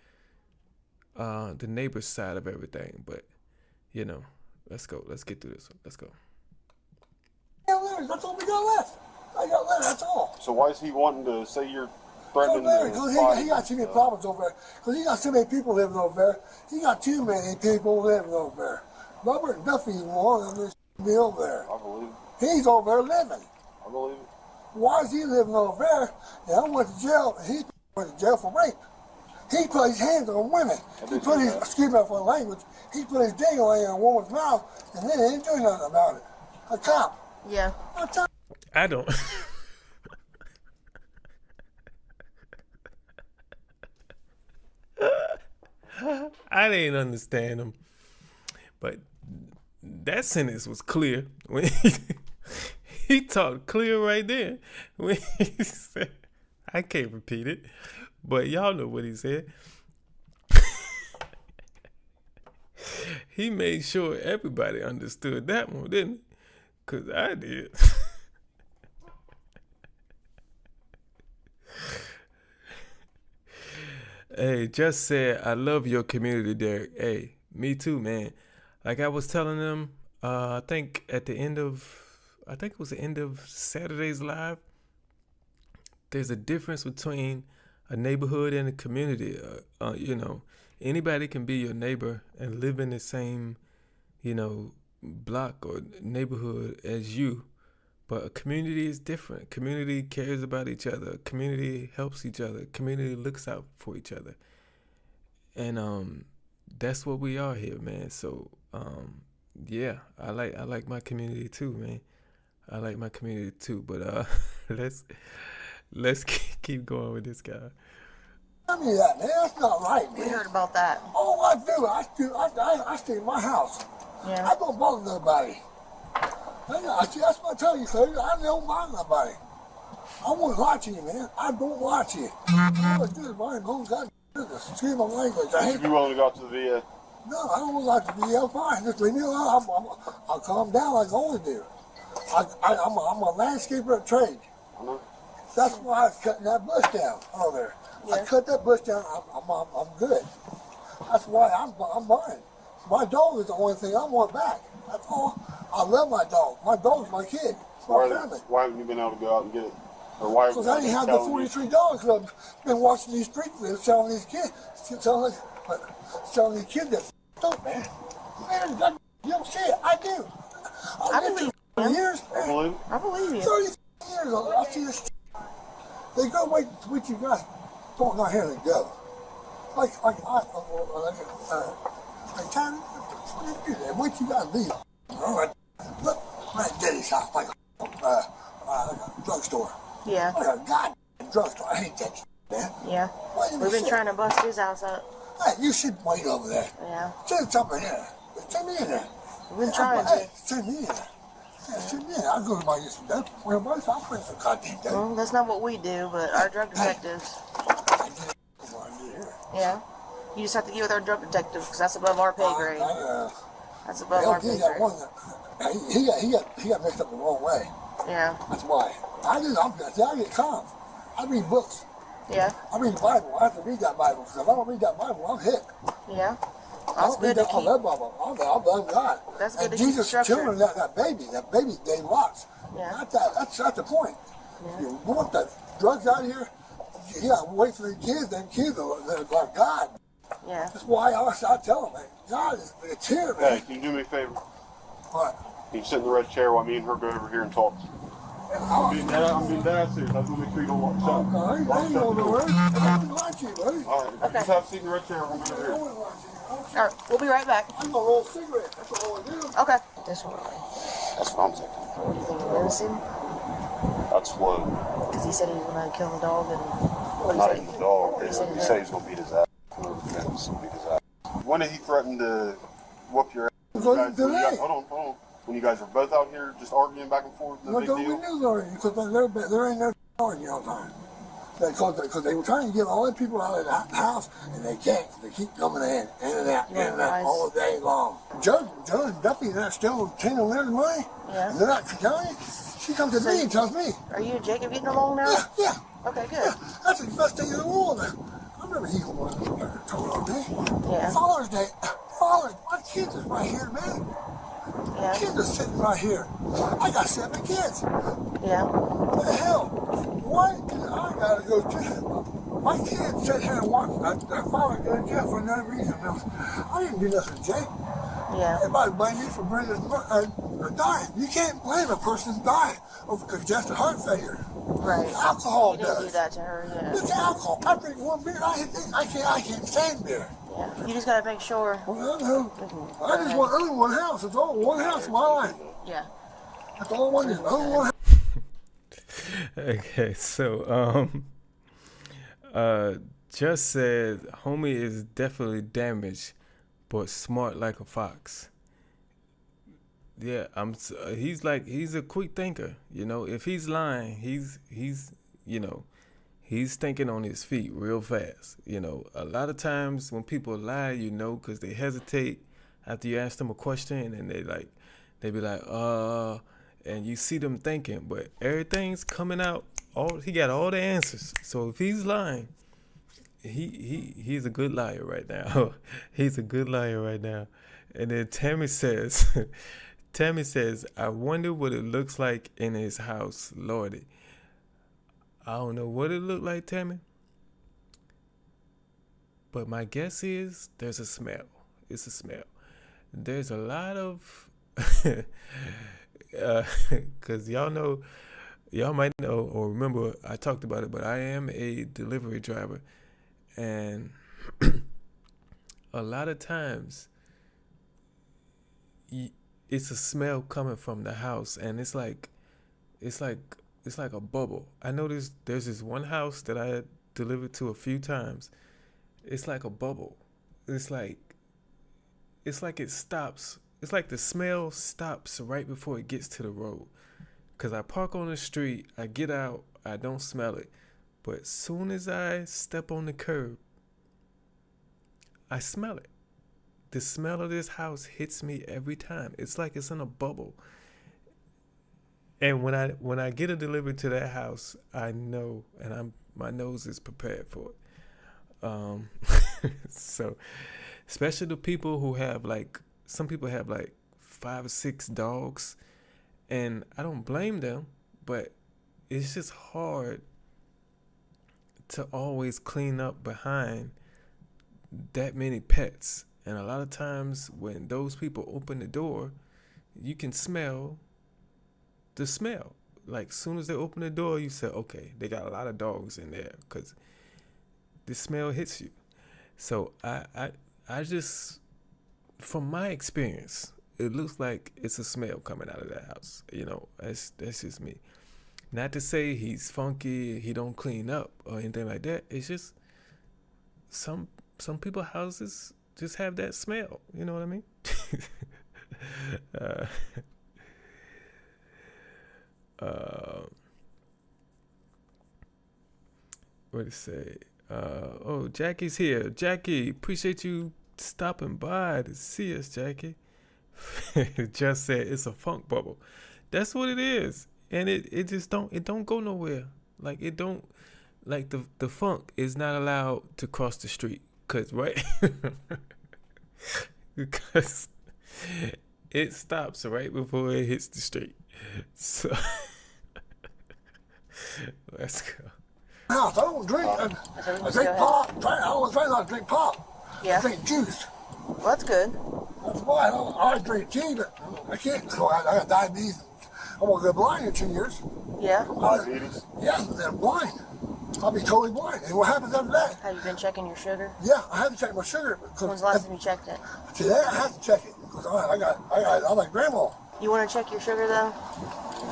the neighbor's side of everything. But let's go. Let's get through this one. Let's go. That's all we got left. I got left, that's all. So why is he wanting to say you're threatening Because he got too many problems over there. Because he got too many people living over there. He got too many people living over there. Robert Duffy's one of them to be over there. I believe it. He's over there living. I believe it. Why is he living over there? And I went to jail, and he went to jail for rape. He put his hands on women. He put his, excuse me for the language, he put his ding-a-ling in a woman's mouth, and then he didn't do nothing about it. A cop. Yeah. I don't. I didn't understand him, but that sentence was clear when he talked clear right there. When he said, I can't repeat it, but y'all know what he said. He made sure everybody understood that one, didn't he? Because I did. Hey, just said, I love your community, Derrick. Hey, me too, man. Like I was telling them, I think it was the end of Saturday's live, there's a difference between a neighborhood and a community. Anybody can be your neighbor and live in the same, block or neighborhood as you. But a community is different. Community cares about each other. Community helps each other. Community looks out for each other. And that's what we are here, man. So yeah, I like my community too, man. I like my community too. But let's keep going with this guy. Tell me that, man. That's not right, man. We heard about that. Oh, I stay in my house. Yeah. I don't bother nobody. That's what I tell you, sir. I don't bother nobody. I won't lie to you, man. I don't lie to you. I was good, Brian Bones. I business. Excuse my language. You willing to go out to the VA? No, I don't want to go to the VA. Fine. Just leave me alone. I'll calm down like I always do. I'm a landscaper at trade. That's why I was cutting that bush down over there. Yeah. I cut that bush down. I'm good. That's why I'm fine. My dog is the only thing I want back. That's all. I love my dog. My dog's my kid. It's my family. Why haven't you been able to go out and get it? Or why? Because I didn't have the 43 dogs. I've been watching these streets and selling these kids, selling these kids that stuff, man. Man, God, you don't see it. I do. I lived for years, man. I believe you. 30 years. I see this. They go wait you guys don't know here they go. Like Tommy, what you guys do? All right. Look, I'm at Daddy's house, like a drugstore. Yeah. Like a goddamn drugstore. I hate that shit, man. Yeah. We've been trying to bust his house up. Hey, you should wait over there. Yeah. Send something in there. Send me in there. We've been trying to. Hey, send me in there. Yeah, send me in there. I'll go to my dope. Well, I'll bring some goddamn dope. Well, that's not what we do, but our drug detectives. Yeah. You just have to get with our drug detectives because that's above our pay grade. That's above our pay grade. He got mixed up the wrong way. Yeah. That's why. I get calm. I read books. Yeah. I read the Bible. I have to read that Bible because if I don't read that Bible, I'm hit. Yeah. That's good to keep. I love Bible. I love God. That's good and to keep Jesus children, that baby gave lots. Yeah. That's the point. Yeah. You want the drugs out of here, you got to wait for the kids. Them kids are like God. Yeah. That's why I tell them, man, God is here, man. Hey, can you do me a favor? What? Can you sit in the red chair while me and her go over here and talk? I'm being dead serious. I just want to make sure you don't walk shut. I ain't going nowhere. I don't lie to you, buddy. All right. Okay. Just have a seat in the red chair. We'll be over here. All right. We'll be right back. I'm going to roll a cigarette. That's all I do. Okay. This one. That's what I'm thinking. What do you think of menacing? That's what. Because he said he was going to kill the dog and. Not even the dog. He said he was going to beat his ass. When did he threaten to whoop your ass? Today. Hold on. when you guys are both out here just arguing back and forth? No big deal? We knew already, because there ain't no arguing all the time. Because they were trying to get all the people out of the house, and they can't. They keep coming in and out, all day long. Judge Duffy, they're still tending their money. Yeah. And they're not telling you. She comes to me and tells me. Are you and Jacob getting along now? Yeah. Okay, good. Yeah, that's the best thing in the world. I remember he told on me. Yeah. Father's Day. My kids is right here, man. Yeah. Kids are sitting right here. I got 7 kids. Yeah. What the hell? Why? I gotta go to. My kids sat here and watched their father go to jail for no reason. I didn't do nothing, Jake. Yeah. Everybody blame me for dying. You can't blame a person's dying because just a heart failure. Right. Alcohol you didn't do that to her, yeah. It's alcohol. I drink 1 beer. I can't stand beer. Yeah. You just gotta make sure. Well, I just want to own one house. It's all one house in my life. Yeah. That's all I want is own one house. Okay, so just said homie is definitely damaged, but smart like a fox. Yeah, he's a quick thinker. You know, if he's lying, he's thinking on his feet real fast. You know, a lot of times when people lie, because they hesitate after you ask them a question, and they be like, and you see them thinking, but everything's coming out. He got all the answers. So if he's lying, he's a good liar right now. He's a good liar right now. And then Tammy says, I wonder what it looks like in his house, Lordy. I don't know what it looked like, Tammy. But my guess is there's a smell. It's a smell. There's a lot of, because y'all might know or remember I talked about it, but I am a delivery driver. And a lot of times it's a smell coming from the house, and it's like a bubble. I know there's this one house that I had delivered to a few times. It's like a bubble. It's like it stops. It's like the smell stops right before it gets to the road. Cause I park on the street, I get out, I don't smell it. But as soon as I step on the curb, I smell it. The smell of this house hits me every time. It's like it's in a bubble. And when I get a delivery to that house, I know, and my nose is prepared for it. So, especially the people who have some people have 5 or 6 dogs, and I don't blame them, but it's just hard to always clean up behind that many pets. And a lot of times when those people open the door, you can smell the smell. Like, soon as they open the door, you say, okay, they got a lot of dogs in there, because the smell hits you. So I just, from my experience, it looks like it's a smell coming out of that house. That's just me. Not to say he's funky, he don't clean up or anything like that. It's just some people's houses just have that smell. You know what I mean? What did it say? Jackie's here. Jackie, appreciate you stopping by to see us, Jackie. Just said it's a funk bubble. That's what it is. And it just don't go nowhere. Like, it don't, like the funk is not allowed to cross the street. Because it stops right before it hits the street. So let's go. House, I don't drink. I drink pop. I always try not to drink pop. Yeah. I drink juice. Well, that's good. That's why I drink tea, but I can't. So I got diabetes. I'm gonna go blind in 2 years. Yeah. Diabetes? Yeah, I'm blind. I'll be totally blind. And what happens after that? Have you been checking your sugar? Yeah, I have to check my sugar. When's the last time you checked it? Today I have to check it because I'm like grandma. You want to check your sugar though,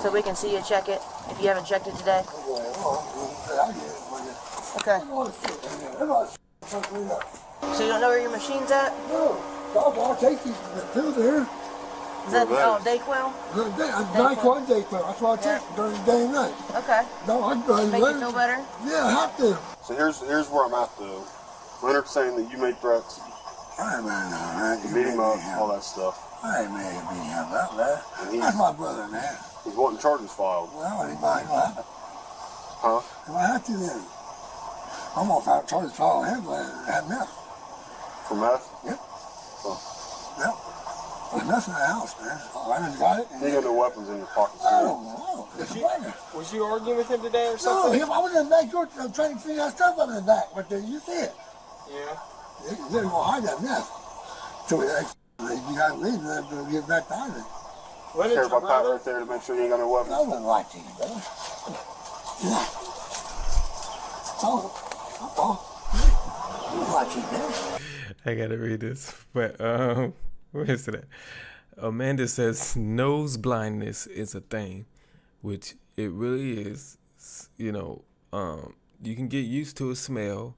so we can see you check it if you haven't checked it today? Okay. So you don't know where your machine's at? No. I'll take these pills here. Is that Dayquil? NyQuil and Dayquil. That's what I take during the day and night. Okay. No, I go ahead. Make you feel better? Yeah, I have to. So here's where I'm at though. Leonard's saying that you made threats. I ain't mad at You beat him up, all that stuff. I ain't mad at being about that. That's my brother, man. He's wanting charges filed. Well, he might not. Huh? If I have to, then I'm gonna file charges filed on him for that meth. For meth? Yep. Oh. Yep. There's nothing in the house, man. I just got it. You got no weapons in your pockets. I don't know. Was you arguing with him today or No, something? I was in the back door trying to figure out stuff under the back, but you see it. Yeah. They're gonna hide that mess. So you gotta leave them to get back behind it. Care about Pat right there to make sure you ain't got no weapons. I wouldn't lie to you, brother. Yeah. I wouldn't lie to you, man. I gotta read this, but where is it at? Amanda says nose blindness is a thing, which it really is. You know, you can get used to a smell,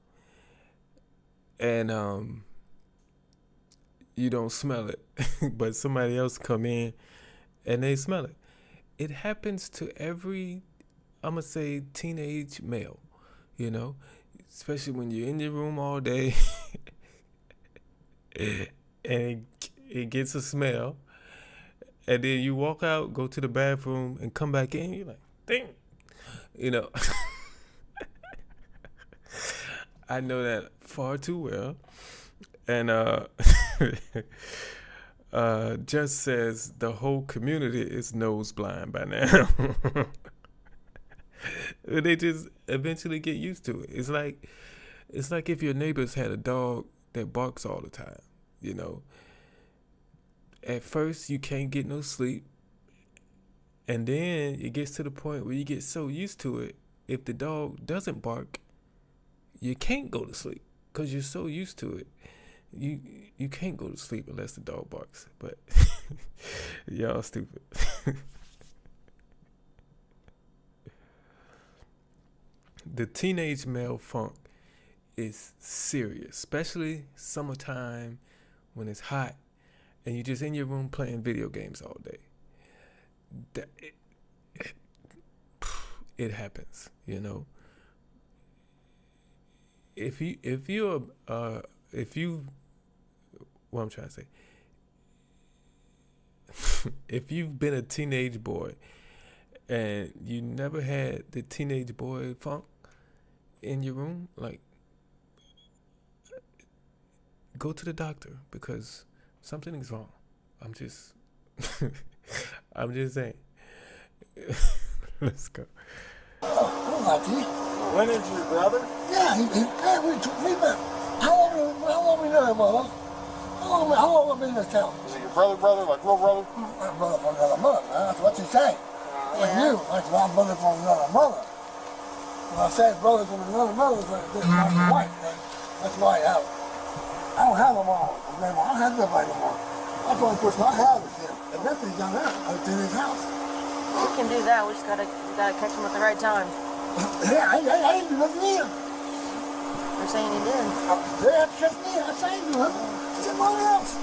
and you don't smell it, but somebody else come in and they smell it. It happens to every, I'm gonna say, teenage male. You know, especially when you're in your room all day. And it gets a smell, and then you walk out, go to the bathroom, and come back in. You're like, dang, you know. I know that far too well. And just says the whole community is nose blind by now. They just eventually get used to it. It's like if your neighbors had a dog that barks all the time, you know. At first, you can't get no sleep. And then it gets to the point where you get so used to it, if the dog doesn't bark, you can't go to sleep because you're so used to it. You can't go to sleep unless the dog barks. But y'all stupid. The teenage male funk is serious, especially summertime when it's hot and you're just in your room playing video games all day. It happens, you know. What I'm trying to say, if you've been a teenage boy and you never had the teenage boy funk in your room, like, go to the doctor because something is wrong. I'm just saying. Let's go. Leonard's your brother? Yeah, we met. How long we know him, mother? How long we been in this town? Is it your brother, like real brother? My brother from another mother, man. That's what you say. Like you, like my brother from another mother. When I say brother from another mother, it's like my wife. That's why I don't have a mom. I don't have nobody no more. That's the only person I have is him. And nothing's done that. I was in his house. We can do that. We just gotta catch him at the right time. Yeah, I didn't do nothing to him. You're saying he did. Yeah, that's just me. I saying to him. Somebody else.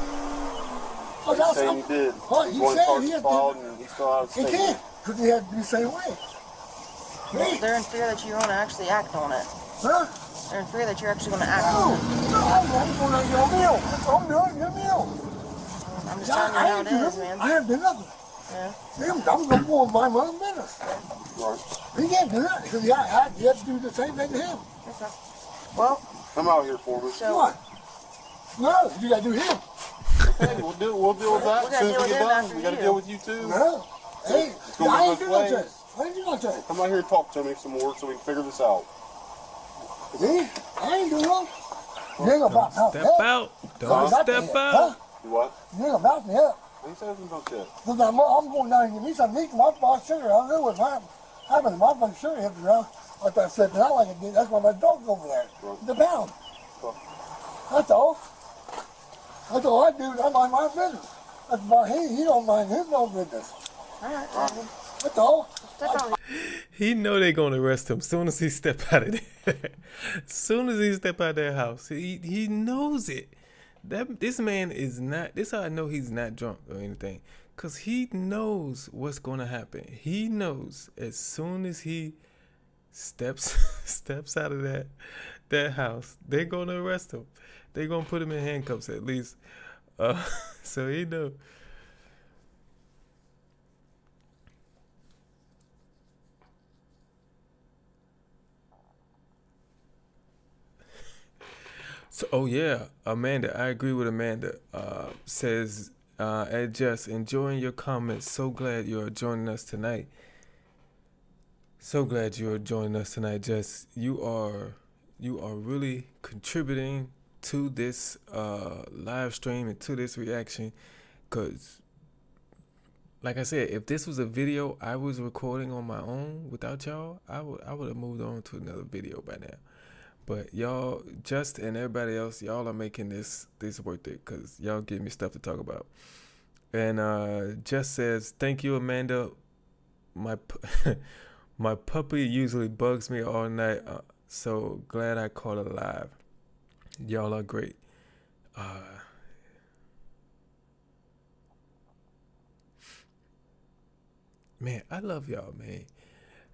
He's saying he did. Well, He's one charge filed and he still has He can't, because he had to be the same way. Well, they're in fear that you're going to actually act on it. Huh? They're in fear that you're actually going to act on it. No, I'm going to your meal. I'm doing your meal. I'm just telling you how it is, man. I haven't done nothing. Yeah. I'm going to go with my mother's business. Right. He can't do that because you have to do the same thing to him. Okay. Well, I'm out here for me. So, what? No, you got to do him. Okay, we'll deal with that. As soon as we get done, we got to deal with you too. No. Hey, I ain't doing nothing. I ain't doing nothing. Come out here and talk to me some more so we can figure this out. See? I ain't doing nothing. You ain't about to Step out. Don't step out. You what? You ain't about me up. I ain't saying no shit. Because I'm going down and get me some meat. My sugar, I don't know what's happening. My fucking sugar hit the ground. I started slipping out like it did. That's why my dog's over there. The pound. That's all. That's all I do. I mind my business. That's why he don't mind his own business. all right. That's all. He know they gonna arrest him soon as he step out of there. Soon as he step out of their house, he knows it. This man is not. This is how I know he's not drunk or anything. Because he knows what's going to happen. He knows as soon as he steps out of that house, they're going to arrest him. They're going to put him in handcuffs at least. So he knows. So, oh yeah, Amanda, I agree with Amanda. Says, Ed Just, enjoying your comments. So glad you are joining us tonight. So glad you are joining us tonight, Jess. You are really contributing to this live stream and to this reaction. Cause, like I said, if this was a video I was recording on my own without y'all, I would have moved on to another video by now. But y'all, Just and everybody else, y'all are making this worth it because y'all give me stuff to talk about. And Just says, thank you, Amanda. My puppy usually bugs me all night, so glad I caught it alive. Y'all are great. Man, I love y'all, man.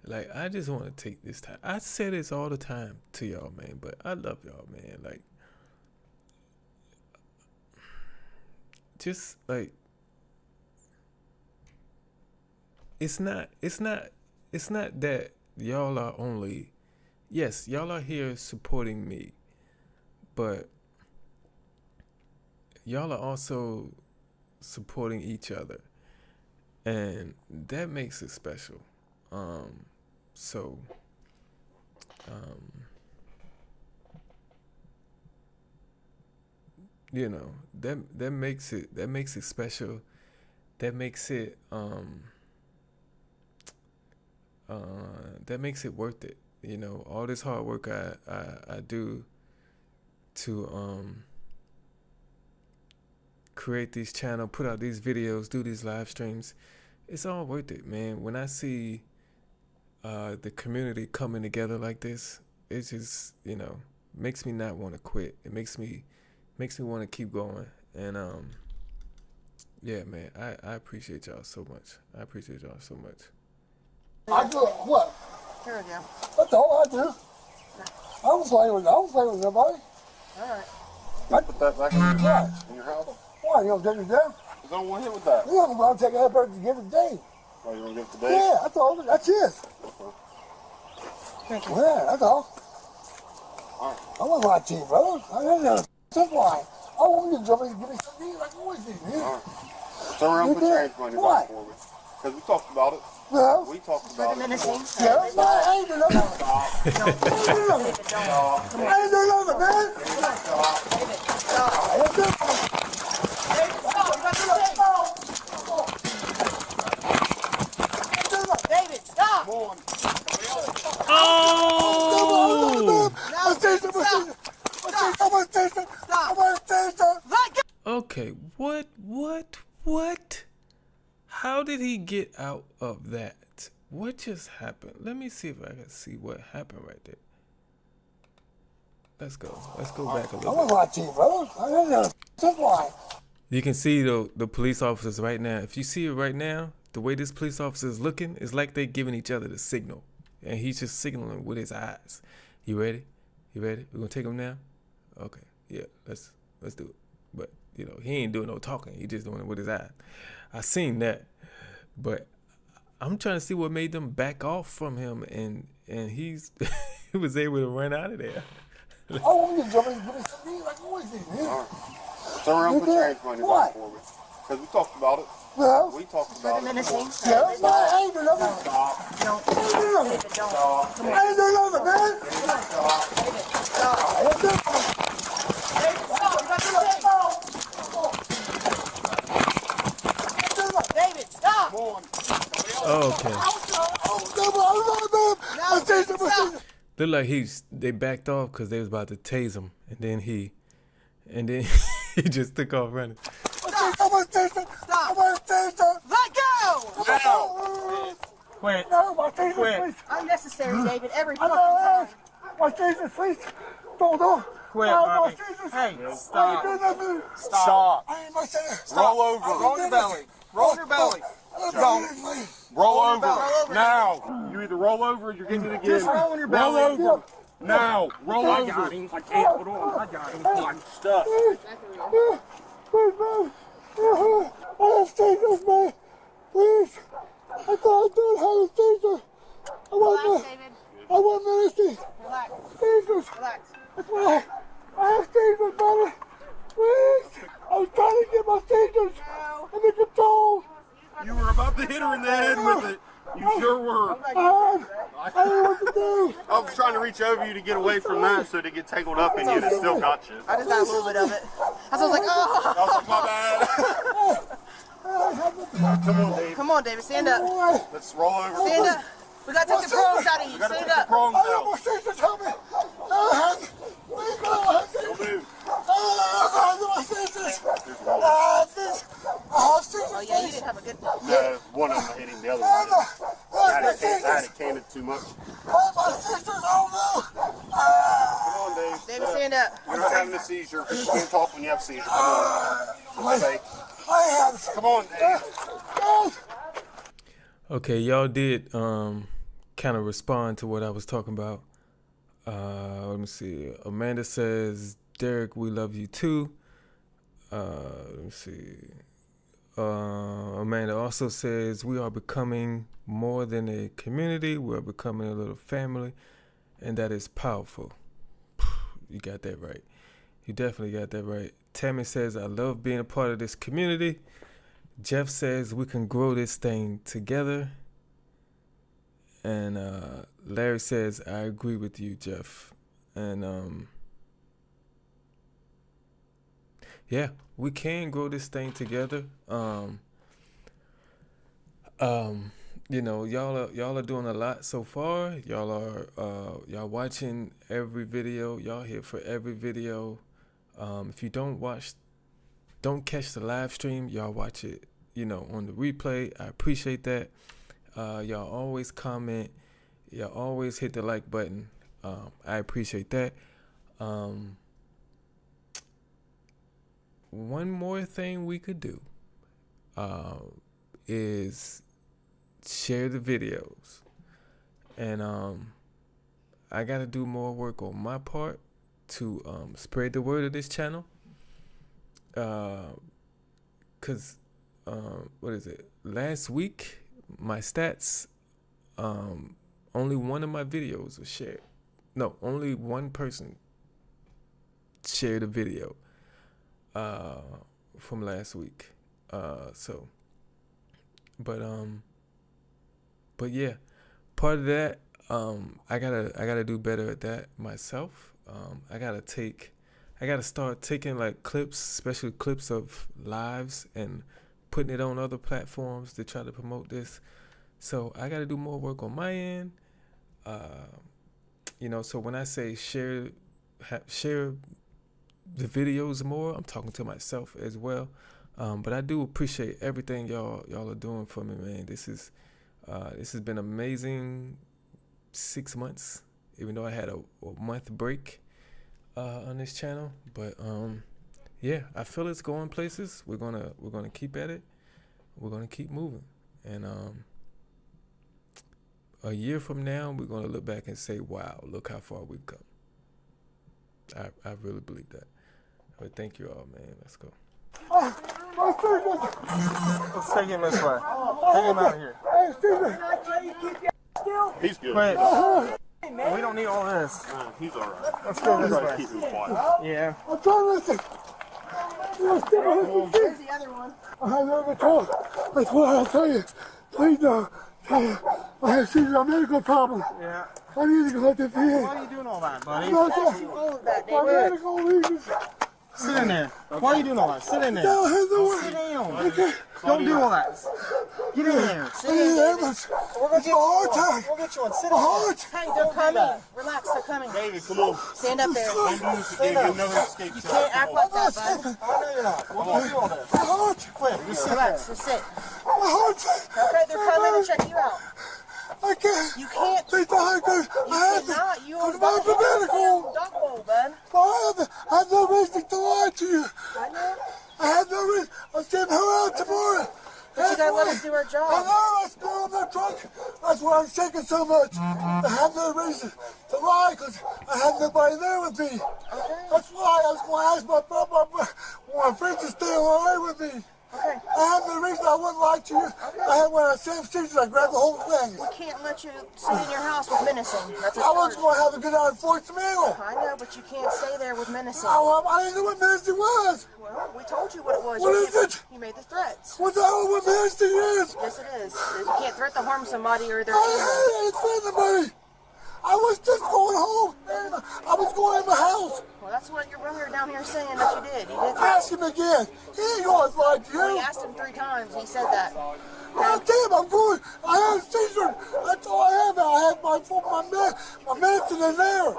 Like, I just want to take this time. I say this all the time to y'all, man, but I love y'all, man. Like, just like, it's not that y'all are only, yes, y'all are here supporting me, but y'all are also supporting each other, and that makes it special. So, you know, that makes it special. That makes it worth it. You know, all this hard work I do to create this channel, put out these videos, do these live streams, it's all worth it, man. When I see the community coming together like this, it just, you know, makes me not want to quit. It makes me want to keep going. And yeah, man, I appreciate y'all so much. I appreciate y'all so much. I do what? Here we go. That's all I do. I don't play with nobody. All right. I put that back in your house. Why? You don't take it down? Because I don't want to hit with that. Yeah, I'm going to take that bird to give it to Dave. Oh, you want to give it to Dave? Yeah, that's all. That's it. Thank you. Yeah, that's all. I want my team, brother. I didn't know. That's why. I want you to give me something like I always do, man. All right. Turn around and put your hands behind your back for me. Because we talked about it. No. We talked about it. Yeah, no, I ain't doing nothing. I ain't doing nothing, man. I ain't doing nothing. David, stop! Come on. Oh! Stop! Okay, what? How did he get out of that? What just happened? Let me see if I can see what happened right there. Let's go back a little bit. I want my team, brother. I didn't know. That's why. You can see the police officers right now. If you see it right now, the way this police officer is looking, it's like they're giving each other the signal. And he's just signaling with his eyes. You ready? We're gonna take him now? Okay, yeah, let's do it. But, you know, he ain't doing no talking. He just doing it with his eyes. I seen that. But I'm trying to see what made them back off from him, and he was able to run out of there. I want you to give me something like I always do, man. All right. Turn around and put your hands behind your back for me. Because we talked about it. No. We talked about it. Yeah, no, I ain't doing nothing. I ain't doing nothing. I ain't doing nothing, man. I ain't doing nothing. David, stop! Okay. Look like they backed off because they was about to tase him, and then he just took off running. Stop! Let go! Quit. No, my taser, please. Unnecessary, David. Every fucking time. My taser, please. Don't. Quit, no, Bobby. My taser. Hey, stop. Stop. I ain't my taser. Roll over. Roll your belly. Roll on your belly. Go. Roll over. Now. You either roll over or you're getting it again. Just roll on your belly. Roll over. Now. Roll over. I got him. I can't. Hold on. I got him. I'm stuck. I have seizures, man. Please. I thought I did have a seizure. I want medicine. Relax. Seizures. Relax. That's why I have seizures, brother. Please. I was trying to get my seizures under control. You were about to hit her in the head with it. You sure were. I didn't know what to do. I was trying to reach over you to get away from that so to get tangled up in you and it still got you. I just got a little bit of it. I was like, oh. I was like, my bad. Come on, Dave. Come on, David, stand up. Let's roll over. Stand up. We gotta take the prongs out of you. We gotta Stand take the up. prongs I out. have my seizures, help me. Please, no, I have seizures. Don't move. I have my seizures. I have seizures. Oh, yeah, you didn't have a good One of them hit him, the other one. I had it canted too much. I have my seizures, oh no. Come on, Dave. David, stand up. You're not having a seizure. You can't talk when you have a seizure. Come on. Okay. I have. Come on, Dave. Okay, y'all did kind of respond to what I was talking about. Let me see. Amanda says, Derrick, we love you too. Let me see. Amanda also says, we are becoming more than a community. We are becoming a little family. And that is powerful. You got that right. You definitely got that right. Tammy says, I love being a part of this community. Jeff says, we can grow this thing together. And Larry says, I agree with you, Jeff. And yeah, we can grow this thing together. You know, y'all are doing a lot so far. Y'all are y'all watching every video. Y'all here for every video. If you don't catch the live stream, y'all watch it, you know, on the replay. I appreciate that. Y'all always comment. Y'all always hit the like button. I appreciate that. One more thing we could do is share the videos. And I got to do more work on my part to spread the word of this channel. Because, what is it? Last week, my stats, only one of my videos was shared. No, only one person shared a video from last week. But yeah, part of that, I gotta do better at that myself. I gotta start taking like clips, especially clips of lives, and putting it on other platforms to try to promote this. So I gotta do more work on my end. You know, so when I say share the videos more, I'm talking to myself as well. But I do appreciate everything y'all are doing for me, man. This has been amazing 6 months, even though I had a month break on this channel. But yeah, I feel it's going places. We're gonna keep at it. We're gonna keep moving. And a year from now, we're gonna look back and say, "Wow, look how far we've come." I really believe that. But thank you all, man. Let's go. Let's take him this way. Take him out of here. He's good. Wait. We don't need all this. He's all right. Let's go this way. Keep him quiet. Yeah. I'm trying to listen. Where's the other one? I have no control. That's what I'll tell you. Please don't. I have serious medical problems. Yeah. I need to go to the VA. Why are you doing all that, buddy? No, All of that, my David. medical reasons. Sit in there. Why are you doing all that? Sit in there. No, Sit down. Don't do all that. Get in there. Sit in there. We'll get you one. We'll get you one. Sit down. Hey, they're coming. Relax, they're coming. David, come on. Stand up there. Don't do this again. Get another escape. You can't act like that, bud. Oh, no, you're not. We'll do all this. Quick, just sit there. Just sit. Okay, they're coming to check you out. I can't. You can't. They thought I could. You cannot. You are about the medical. duck bowl, bud. I have no reason to lie to you. I know. I have no reason. I'm getting her out tomorrow. But so much. I had no reason to lie because I had nobody there with me. That's why I was going to ask my friends to stay away with me. I had no reason I wouldn't lie to you. When I saved seizures, I grabbed the whole thing. We can't let you sit in your house with menacing. That's a I was going to have a good unfortunate meal. I know, but you can't stay there with menacing. I didn't know what menacing was. Well, we told you what it was. What is it? You made the threats. What the hell what menacing is? Yes, it is. You can't threaten to harm somebody or their I didn't threaten anybody. I was just going home. I was going in my house. Well, that's what your brother down here saying that you did. You did that. Ask him again. He ain't going to lie to you. Well, you asked him 3 times. He said that. God damn, I'm going. I had a seizure. That's all I have. I have my medicine in there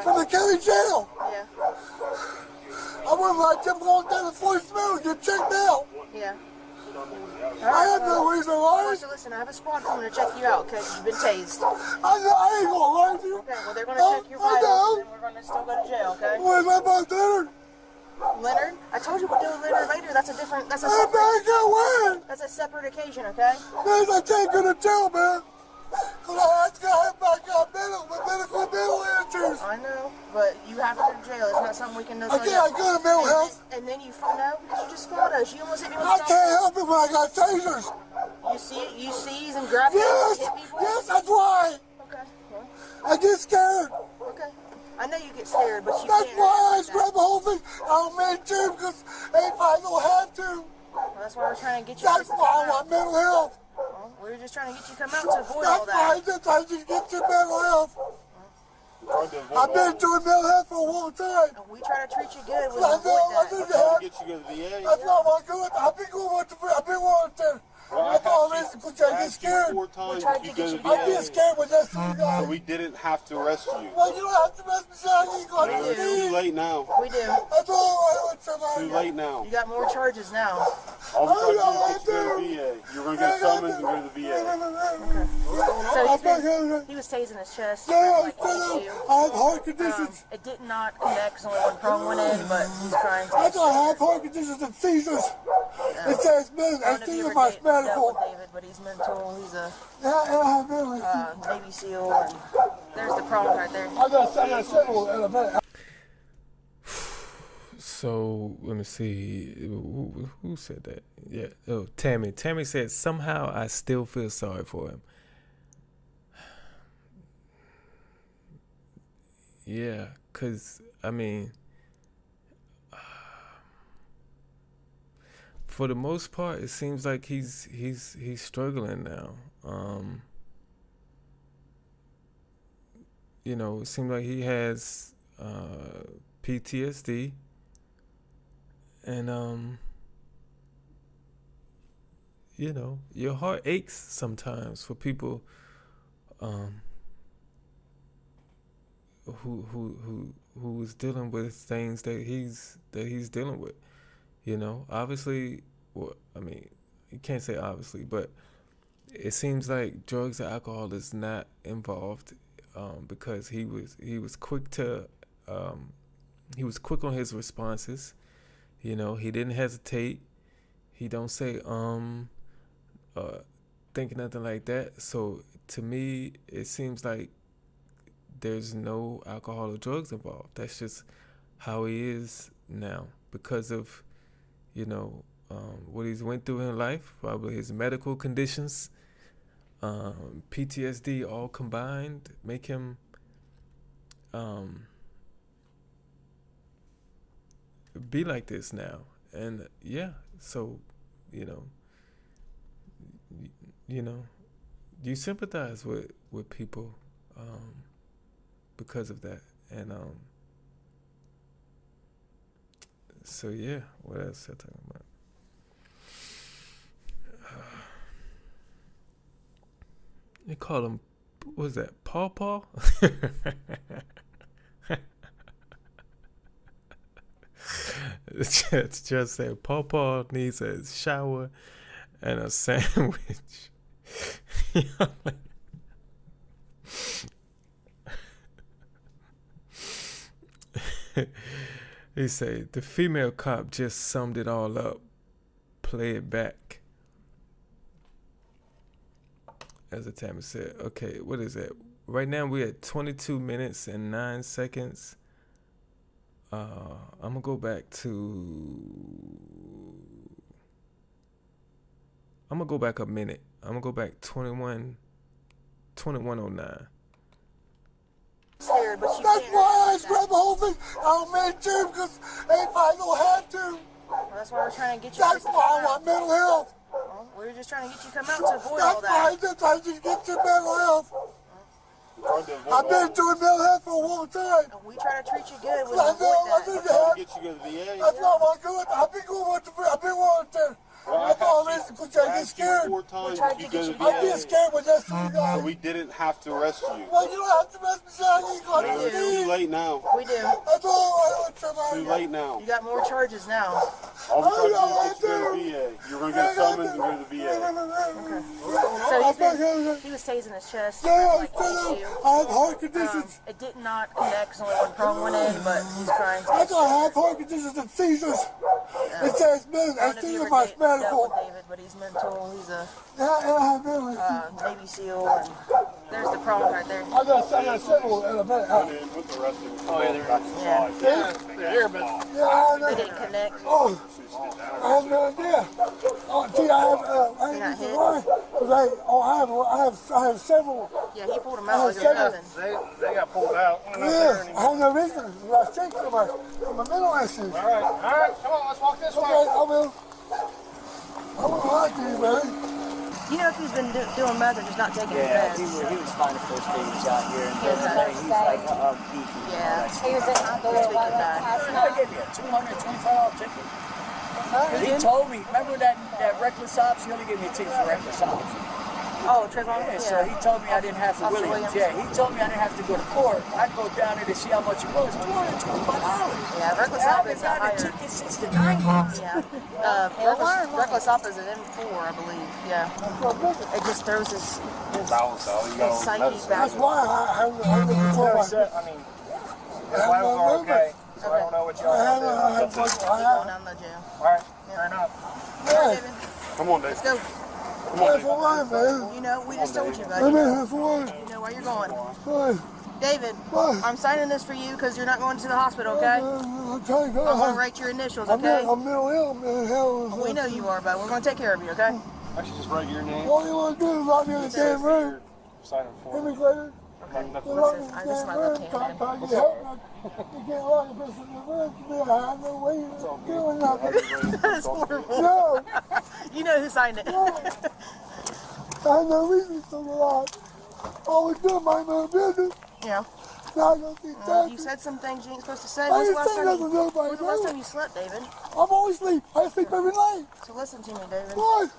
from the county jail. Yeah. I wouldn't like them going down to Fort Smith and get checked out. Yeah. I have no reason to lie. So listen, I have a squad coming to check you out because you've been tased. I ain't gonna lie to you. Okay, well they're gonna check your vitals and we're gonna still go to jail, okay? What is that about Leonard? Leonard? I told you we'll do Leonard later. That's a separate occasion, okay? Man, I can't go to jail, man. Cause I have to have mental issues. I know, but you have to go to jail. It's not something we can do. I can't go to mental health. And then you know because you just fought us. You almost hit me with I can't help it when I got tasers. You seize and grab people and hit people? Yes, that's why. Okay. Well. I get scared. Okay. I know you get scared, but you that's can't. That's why I just grab the whole thing. I don't mean to because I don't have to. Well, that's why we're trying to get you. That's why I want mental health. Well, we're just trying to get you to come out to avoid all that. That's why I just get to mental health. I've been doing mental health for a long time. And we try to treat you good. I know that. Get you to the VA. That's why I'm good. I've been going to that's all this because I get scared. 4 times you go to the VA. I get scared when that's what So we didn't have to arrest you. Well, you don't have to arrest me, son. You got to It's too late now. We do. That's all I want somebody. Too late now. You got more charges now. All the charges get you to the VA. You're going to get a summons and go to the VA. Okay. So he was tasing his chest. I have heart conditions. It did not connect because only one prong went in, but he's trying to. I have heart conditions and seizures. It says my medical. David, but he's mental. He's a Navy SEAL, and there's the prong right there. I got several. So let me see. Who said that? Yeah. Oh, Tammy. Tammy said somehow I still feel sorry for him. Yeah, cause I mean, for the most part, it seems like he's struggling now. You know, it seems like he has PTSD, and you know, your heart aches sometimes for people who is dealing with things that he's dealing with. You know, obviously, well, I mean, you can't say obviously, but it seems like drugs or alcohol is not involved, because he was quick to he was quick on his responses. You know, he didn't hesitate. He don't say think nothing like that. So to me, it seems like there's no alcohol or drugs involved. That's just how he is now because of, you know, what he's went through in life, probably his medical conditions, PTSD all combined make him be like this now. And yeah, so, you know, you sympathize with people because of that. And so yeah, what else am I talking about? They call him, what was that, Paw Paw? just said Paw Paw needs a shower and a sandwich. He said the female cop just summed it all up. Play it back. as the timer said. Okay, what is that? Right now we're at 22 minutes and 9 seconds. I'm gonna go back a minute. I'm gonna go back 21:09. Scared, but you That's can't. why I grabbed the whole thing. I'm in too, because if I don't have to. Well, that's why we're trying to get you. That's why I want mental health. Well, we're just trying to get you to come out to avoid all That's why that. I just get to mental health. I've been doing mental health for a long time. And we try to treat you good. We I avoid know, I that. need to help. Get you to the VA. That's not my good. I've been going to That's all it is, because I get scared. Four times tried you to go get to you VA. I get scared when that's what you So guys. we didn't have to arrest you. Well, you don't have to mess me down. You got No, to it's too late now. We do. That's all I want to Too late now. You got more charges now. All we tried to do was get you to the VA. You're going to get a summons and go to the VA. So he was tasing his chest. Yeah, like I have heart conditions. It did not connect, because only one prong went in, but he's crying. I have heart conditions and seizures. It says it's in my medical. David, but he's mental. He's a Yeah, I have mental. Navy SEAL, and there's the prong right there. I got several in a minute. And then with the rest of it, Oh, yeah, they're here, but Yeah, I know. they didn't connect. Oh, I have no idea. Oh, see, I have several. Yeah, he pulled him I out have like several. nothing. They got pulled out. Yeah, I have no reason. I straight from my mental issues. All right, come on, let's walk this way. Okay, I will. I won't lie to you, baby. You know, if he's been doing meth or just not taking Yeah, meds. he was fine the first day he got here, and Yes, then I he's like beefy. Yeah. He was in hospital This week he died. I gave you a $225 ticket. He told me, remember that reckless ops? He only gave me a ticket for reckless ops. Oh, Trayvon? Yeah, so he told me I didn't have to Officer Williams. Williams. Yeah, he told me I didn't have to go to court. I'd go down there to see how much it was. $225. Yeah, reckless I've op been is a down higher. the ticket since the 90s. Yeah. Reckless op is an M4, I believe. Yeah. It just throws his psyche back. That's why I I mean, his levels are okay, so I don't know what y'all want to do. He's going down the jail. All right, fair enough. Come on, Dave. Let's go. Come on, Dave. You know, we just told you, buddy. I'm in here for what? You know where you're going. Why? David, I'm signing this for you because you're not going to the hospital, okay? I'm trying to go. I'm going to write your initials, okay? I'm mental ill, man. We know you are, but we're going to take care of you, okay? I should just write your name. All you want to do is lock me in the damn room. Sign it for me. Immigrator. Okay. You lock me in This the is damn my room. left hand, man. You can't lock a person in the room. I have no way of doing nothing. That's horrible. No. You know who signed it. I have no reason to lock. Always doing my own business. Yeah. Now I go see You therapy. said some things you ain't supposed to say. I When's the ain't last saying time nothing to nobody, when's the last no. time you slept, David? I'm always asleep. I sleep every night. So listen to me, David. What?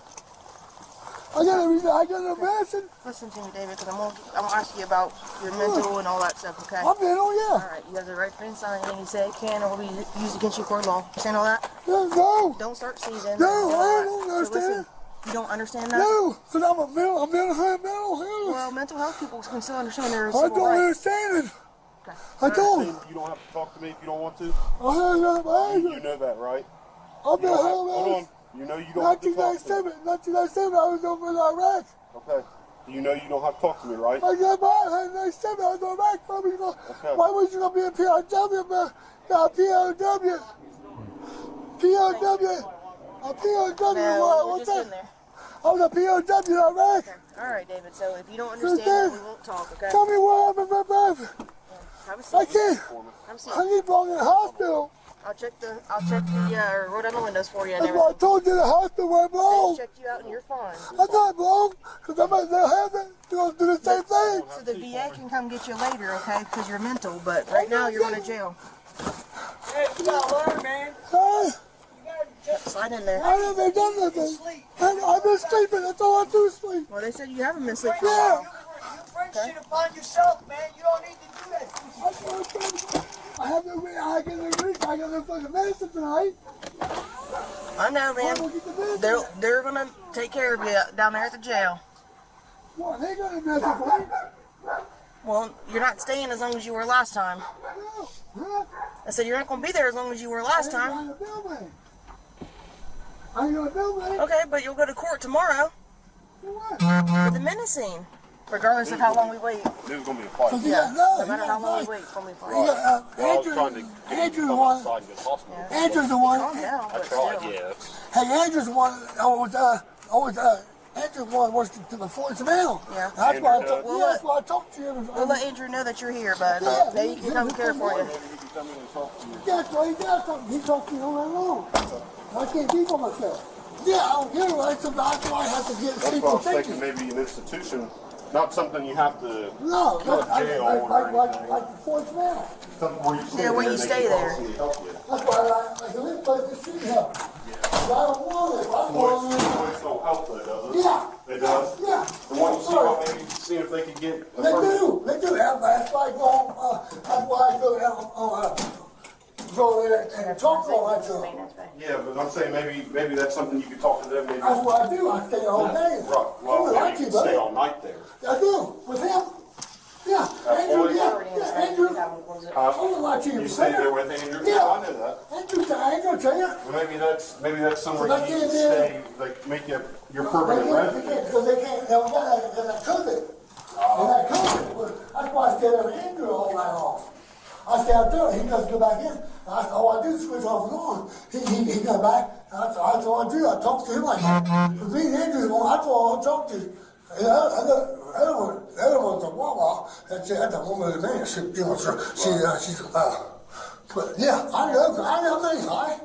I got a medicine. Listen to me, David, because I'm gonna ask you about your mental and all that stuff, okay? I'm mental, yeah. All right, you have the right to sign anything you say it can or will be used against you in court of law. You saying all that? No. Don't start seizing. No, all I that. don't So understand. listen, you don't understand that? No, because I'm mental health. Well, mental health people can still understand their I civil don't rights. understand it. Okay. I don't. You don't have to talk to me if you don't want to. I have You know that, right? I've been Hold on. You know you don't have to talk to me. 1997, I was over in Iraq. Okay. You know you don't have to talk to me, right? I got mine. 1997, I was in Iraq. Okay. Why was you going to be a POW, man? A POW. What's that? I was a POW in Iraq. Okay. All right, David. So if you don't understand that, we won't talk, okay? Tell me what happened, my brother. Have a seat. I can't. Have a seat. I need to go in the hospital. I'll check the Rhode Island windows for you and That's why I everything. told you the hospital where I belong. They checked you out and you're fine. I thought I belong, because I'm at the heaven. You're going to do the same thing. So the VA can come get you later, okay? Because you're mental, but right now you're going to jail. Hey, you gotta learn, man. Hey, Slide in there. I haven't done nothing. I've been sleeping. That's all I do is sleep. Well, they said you haven't been asleep for a Yeah. while. You bring shit upon yourself, man. You don't need to do that. I got no fucking medicine tonight. I know, man. They're going to take care of you down there at the jail. What, they got a medicine for me? Well, you're not staying as long as you were last time. I said you're not going to be there as long as you were last time. I ain't gonna do me. Okay, but you'll go to court tomorrow. For the menacing. Regardless of how long we wait. There's going to be a fight. Yeah, no matter how long we wait before we fight. Andrew's the one. Andrew's the one. Calm down, I tried, yes. Hey, Andrew's the one. Andrew's one was to the Fort Savannah. Yeah. That's why I talked to you. We'll let Andrew know that you're here, bud. Yeah. That he can come care for you. That's why he does something. He talks to you all night long. I can't keep on myself. Yeah, I don't get it right. So that's why I have to get That's people what I'm thinking. thinking, maybe an institution, not something you have to No, go to jail like the Fort Savannah. something where you stay Yeah, where you stay there. That's why I said, this place is shooting help. I don't want it. I want it. Voice don't help though, does it? Yeah. It does? Yeah. The one maybe see if they could get a They permit. do. That's why I go on, that's why I go there and talk all that to them. Yeah, but I'm saying maybe that's something you could talk to them. Maybe. That's what I do. I stay all day. Right. Well, I maybe you can stay all night there. I do. With him. Yeah. Andrew, yeah. Andrew. I wouldn't lie to you. You stay there with Andrew? Yeah. I know that. Andrew, tell you. Well, maybe that's somewhere But you I can can't stay, like make your permanent resident. Because they can't, they'll get that COVID. And that COVID, that's why I stay there with Andrew all night long. I stay out there, he doesn't go back in. All I do is switch off and on. He goes back, that's all I do. I talk to him like that. With me and Andrew, that's all I talk to. And the other one's a Wawa. That's a woman in there. She's but yeah, I know he's high.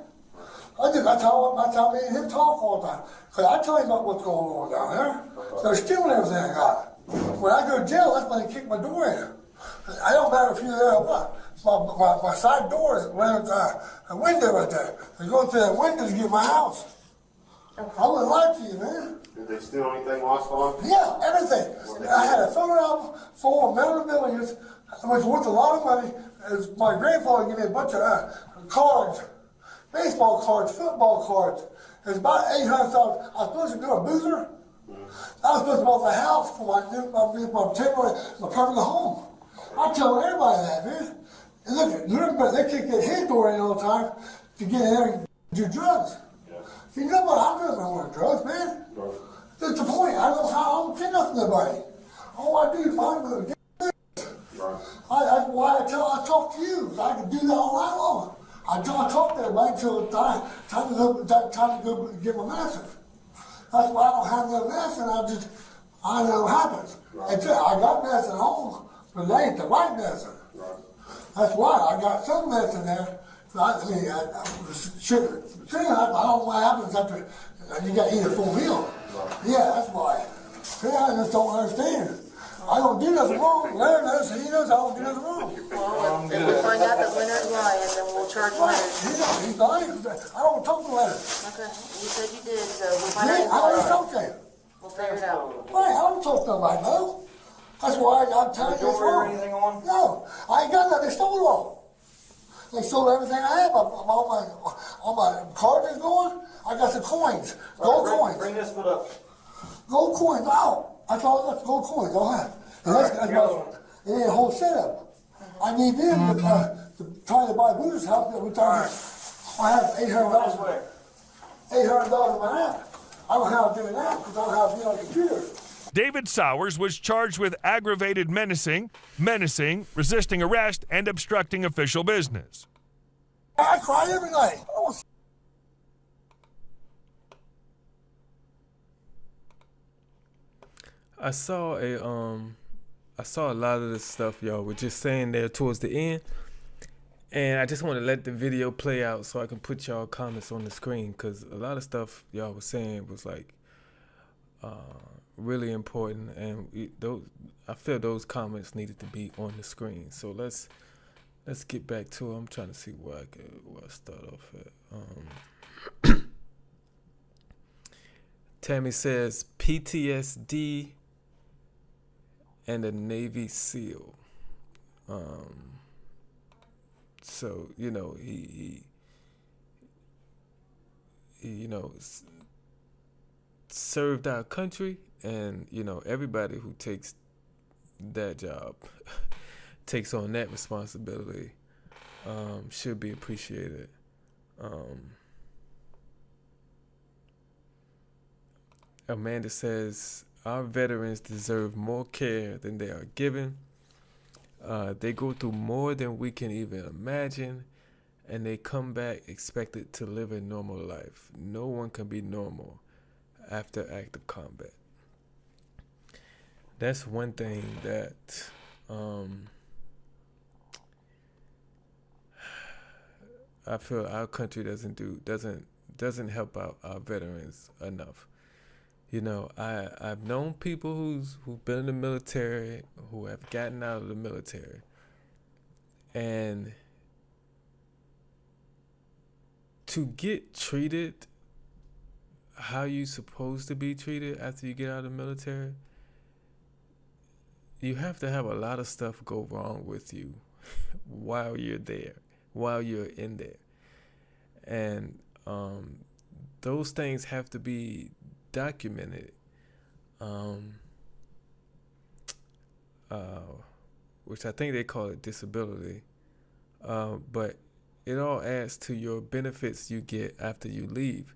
That's how me and him talk all the time. Because I tell him about what's going on down there. They're stealing everything I got. When I go to jail, that's when they kick my door in. I don't matter if you're there or what. My side door is around a window right there. I go through that window to get my house. I wouldn't lie to you, man. Did they steal anything last time? Yeah, everything. I had a photo album full of memorabilia, which was worth a lot of money. My grandfather gave me a bunch of cards, baseball cards, football cards. It was about $800,000. I was supposed to do a boozer. I was supposed to buy a house for my permanent home. I tell everybody that, man. And look, they kick that head door in all the time to get in there and do drugs. See, nobody, I'm not doing drugs, man. That's the point. I don't say nothing to nobody. All I do is find them. That's why I talk to you. I can do that all night long. I talk to everybody until it's time to go get my medicine. That's why I don't have no medicine. I know what happens. I got medicine at home, but they ain't the right medicine. That's why I got some medicine there. Sugar. I don't know what happens after you got to eat a full meal. Yeah, that's why. See, I just don't understand. I don't do nothing wrong. Larry knows, he knows I don't do nothing wrong. Well, if we find out that Leonard's lying, then we'll charge Leonard. He's lying. I don't talk to Leonard. Okay, you said you did, so we'll find out. I don't talk to him. We'll figure it out. Right, I don't talk to nobody, no. That's why I'm telling you it's wrong. Anything on? No, I ain't got nothing. They stole it all. They stole everything I have. All my cards is gone. I got the coins, gold coins. Bring this foot up. Gold coins out. That's all. That's gold coins. I'll have. And it ain't a whole setup. I need them to try to buy Buddha's house. I have $800. $800 in my app. I don't know how to do it now because I don't have it on the computer. David Sowers was charged with aggravated menacing, resisting arrest, and obstructing official business. I cry every night. I saw a lot of this stuff y'all were just saying there towards the end, and I just want to let the video play out so I can put y'all comments on the screen, because a lot of stuff y'all was saying was like really important, and I feel those comments needed to be on the screen. So let's get back to it. I'm trying to see where I start off at. Tammy says PTSD and a Navy SEAL. So he served our country, and everybody who takes that job takes on that responsibility should be appreciated. Amanda says, our veterans deserve more care than they are given. They go through more than we can even imagine, and they come back expected to live a normal life. No one can be normal after active combat. That's one thing that I feel our country doesn't help out our veterans enough. You know, I've known people who've been in the military, who have gotten out of the military, and to get treated how you supposed to be treated after you get out of the military, you have to have a lot of stuff go wrong with you while you're there, while you're in there. And those things have to be documented, which I think they call it disability, but it all adds to your benefits you get after you leave.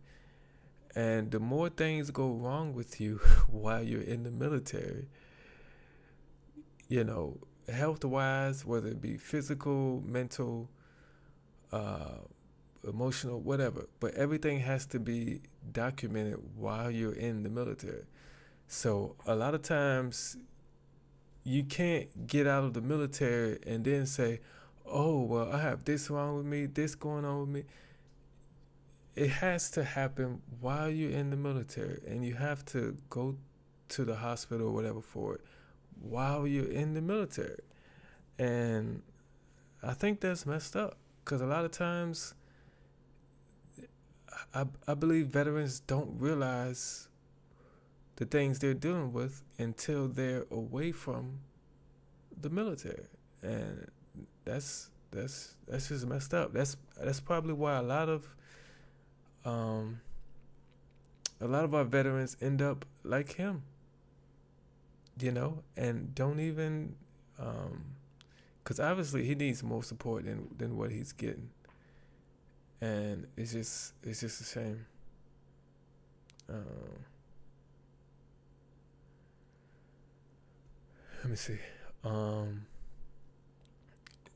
And the more things go wrong with you while you're in the military, you know, health-wise, whether it be physical, mental, emotional, whatever, but everything has to be documented while you're in the military. So a lot of times you can't get out of the military and then say, oh, well, I have this wrong with me, this going on with me. It has to happen while you're in the military, and you have to go to the hospital or whatever for it while you're in the military. And I think that's messed up, because a lot of times I believe veterans don't realize the things they're dealing with until they're away from the military, and that's just messed up. That's probably why a lot of our veterans end up like him, you know, and don't even, because obviously he needs more support than what he's getting, and it's just a shame. Let me see.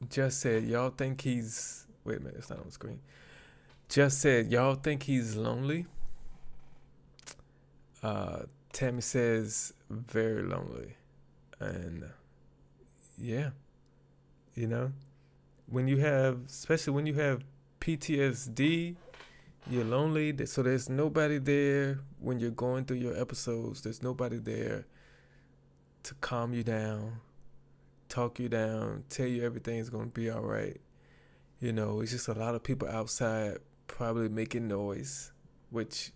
Just said, y'all think he's... Wait a minute, it's not on the screen. Just said, y'all think he's lonely? Tammy says, very lonely. And yeah, you know, especially when you have PTSD, you're lonely. So there's nobody there when you're going through your episodes. There's nobody there to calm you down, talk you down, tell you everything's going to be all right. You know, it's just a lot of people outside probably making noise, which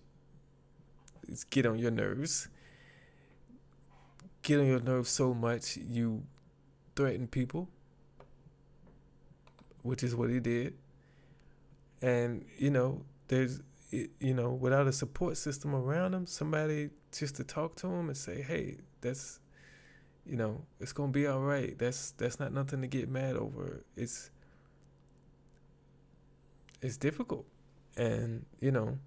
is get on your nerves. Get on your nerves so much you threaten people, which is what he did. And, you know, without a support system around him, somebody just to talk to him and say, hey, that's, you know, it's going to be all right. That's not nothing to get mad over. It's difficult. And, you know,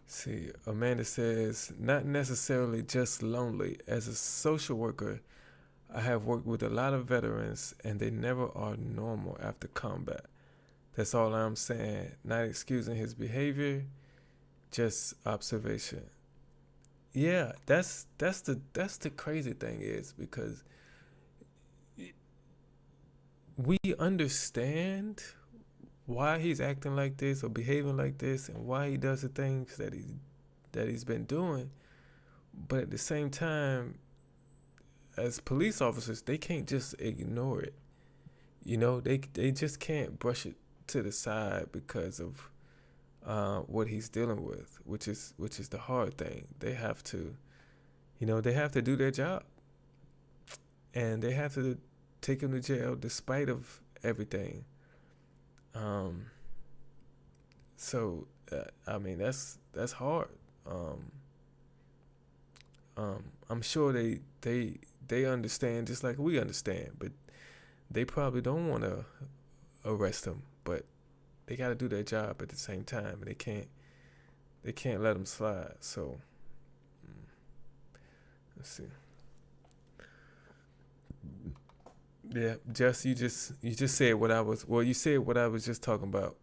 see, Amanda says, not necessarily just lonely. As a social worker, I have worked with a lot of veterans, and they never are normal after combat. That's all I'm saying. Not excusing his behavior, just observation. Yeah, that's the crazy thing is, because we understand why he's acting like this or behaving like this, and why he does the things that he's been doing. But at the same time, as police officers, they can't just ignore it. You know, they just can't brush it to the side because of what he's dealing with, which is the hard thing. They have to, you know, they have to do their job, and they have to take him to jail despite of everything. So I mean, that's hard. I'm sure they understand just like we understand, but they probably don't want to arrest him, but they got to do their job at the same time, and they they can't let them slide. So let's see. Yeah, Jess, you just said what I was. Well, you said what I was just talking about.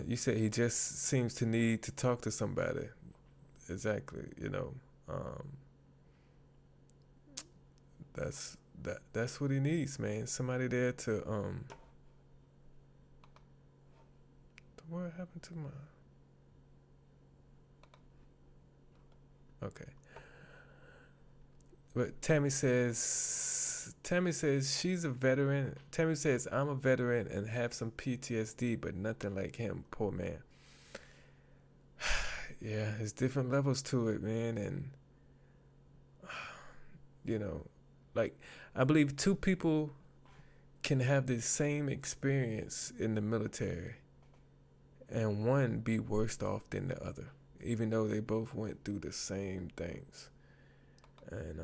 You said he just seems to need to talk to somebody. Exactly. That's what he needs, man. Somebody there to What happened to my? Okay. But Tammy says she's a veteran. Tammy says I'm a veteran and have some PTSD, but nothing like him. Poor man. Yeah, there's different levels to it, man, and like I believe two people can have the same experience in the military, and one be worse off than the other, even though they both went through the same things. And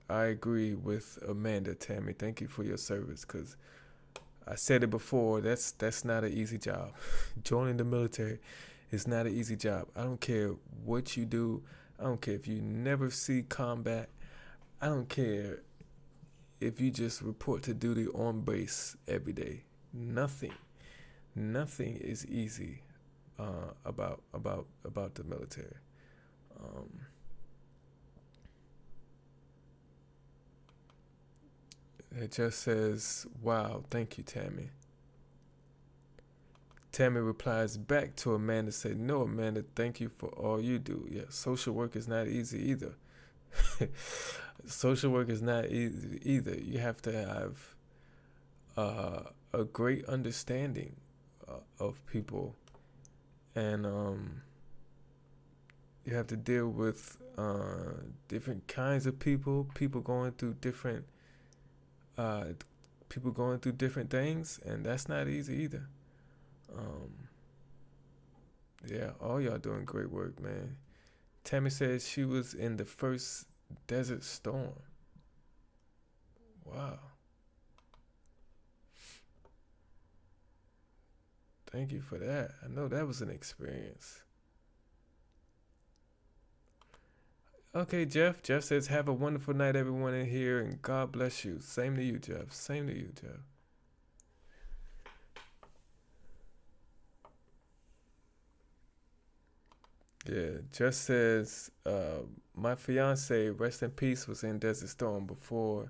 I agree with Amanda. Tammy, thank you for your service, because I said it before, that's not an easy job. Joining the military is not an easy job. I don't care what you do. I don't care if you never see combat. I don't care if you just report to duty on base every day. Nothing is easy about the military. It just says, wow, thank you, Tammy. Tammy replies back to Amanda, said, no, Amanda, thank you for all you do. Yeah, social work is not easy either. Social work is not easy either. You have to have a great understanding of people, and you have to deal with different kinds of people going through different things, and that's not easy either. Yeah, all y'all doing great work, man. Tammy says she was in the first Desert Storm. Wow. Thank you for that. I know that was an experience. Okay, Jeff. Jeff says, have a wonderful night, everyone in here, and God bless you. Same to you, Jeff. Same to you, Jeff. Yeah, just says, my fiance, rest in peace, was in Desert Storm before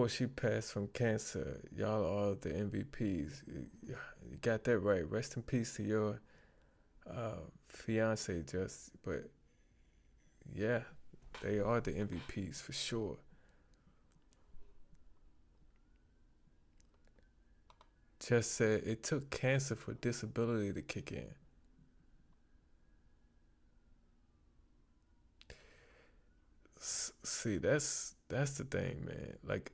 she passed from cancer. Y'all are the MVPs. You got that right. Rest in peace to your fiance, just. But yeah, they are the MVPs for sure. Just said it took cancer for disability to kick in. See, that's the thing, man. Like,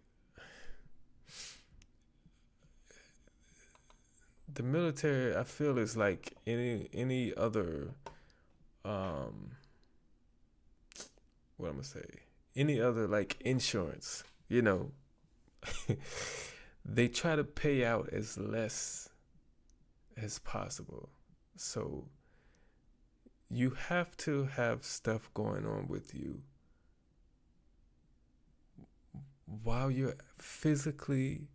the military, I feel, is like any other what I'm gonna say, any other like insurance, they try to pay out as less as possible. So you have to have stuff going on with you while you're physically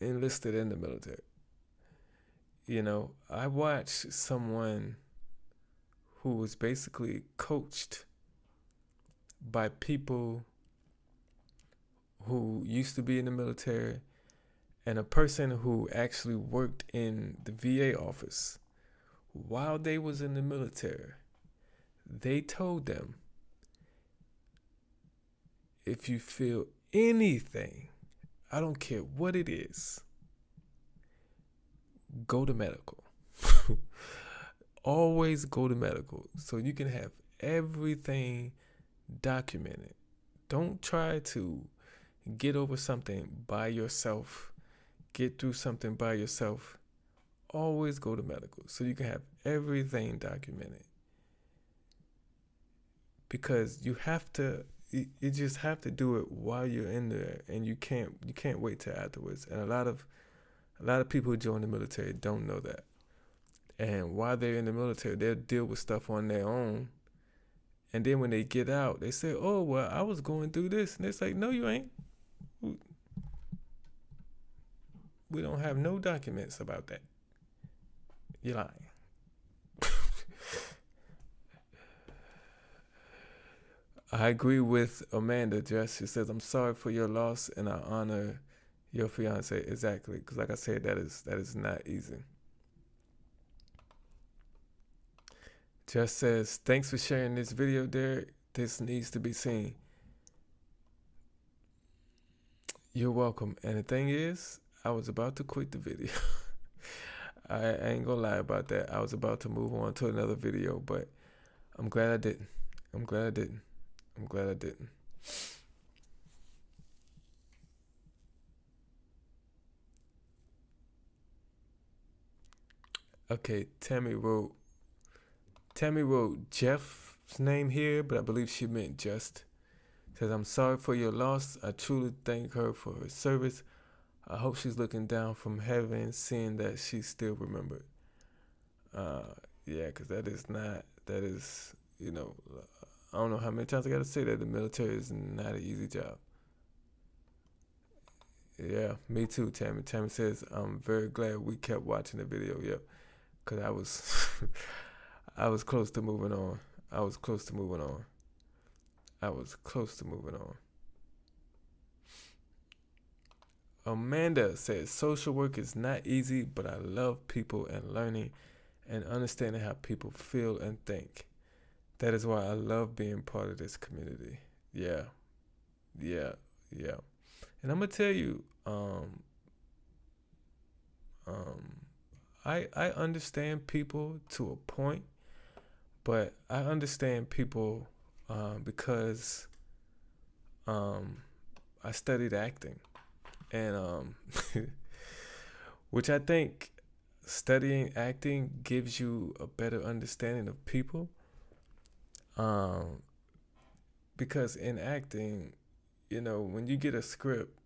enlisted in the military. I watched someone who was basically coached by people who used to be in the military, and a person who actually worked in the VA office while they was in the military. They told them, if you feel anything, I don't care what it is, go to medical. Always go to medical so you can have everything documented. Don't try to get over something by yourself, get through something by yourself. Always go to medical so you can have everything documented. Because you just have to do it while you're in there, and you can't wait till afterwards. And a A lot of people who join the military don't know that. And while they're in the military, they'll deal with stuff on their own. And then when they get out, they say, oh, well, I was going through this. And it's like, no, you ain't. We don't have no documents about that. You're lying. I agree with Amanda, Jess. She says, I'm sorry for your loss and I honor your fiance. Exactly. Because like I said, that is not easy. Jess says, thanks for sharing this video, Derrick. This needs to be seen. You're welcome. And the thing is, I was about to quit the video. I ain't gonna lie about that. I was about to move on to another video, but I'm glad I didn't. I'm glad I didn't. I'm glad I didn't. Okay, Tammy wrote Jeff's name here, but I believe she meant just. Says, I'm sorry for your loss. I truly thank her for her service. I hope she's looking down from heaven, seeing that she's still remembered. Yeah, because that is, you know, I don't know how many times I got to say that the military is not an easy job. Yeah, me too, Tammy. Tammy says, I'm very glad we kept watching the video. Yep, because I was close to moving on. Amanda says, social work is not easy, but I love people and learning and understanding how people feel and think. That is why I love being part of this community. Yeah. And I'm gonna tell you, I understand people to a point, but I understand people because I studied acting, and which I think studying acting gives you a better understanding of people. Because in acting, you know, when you get a script,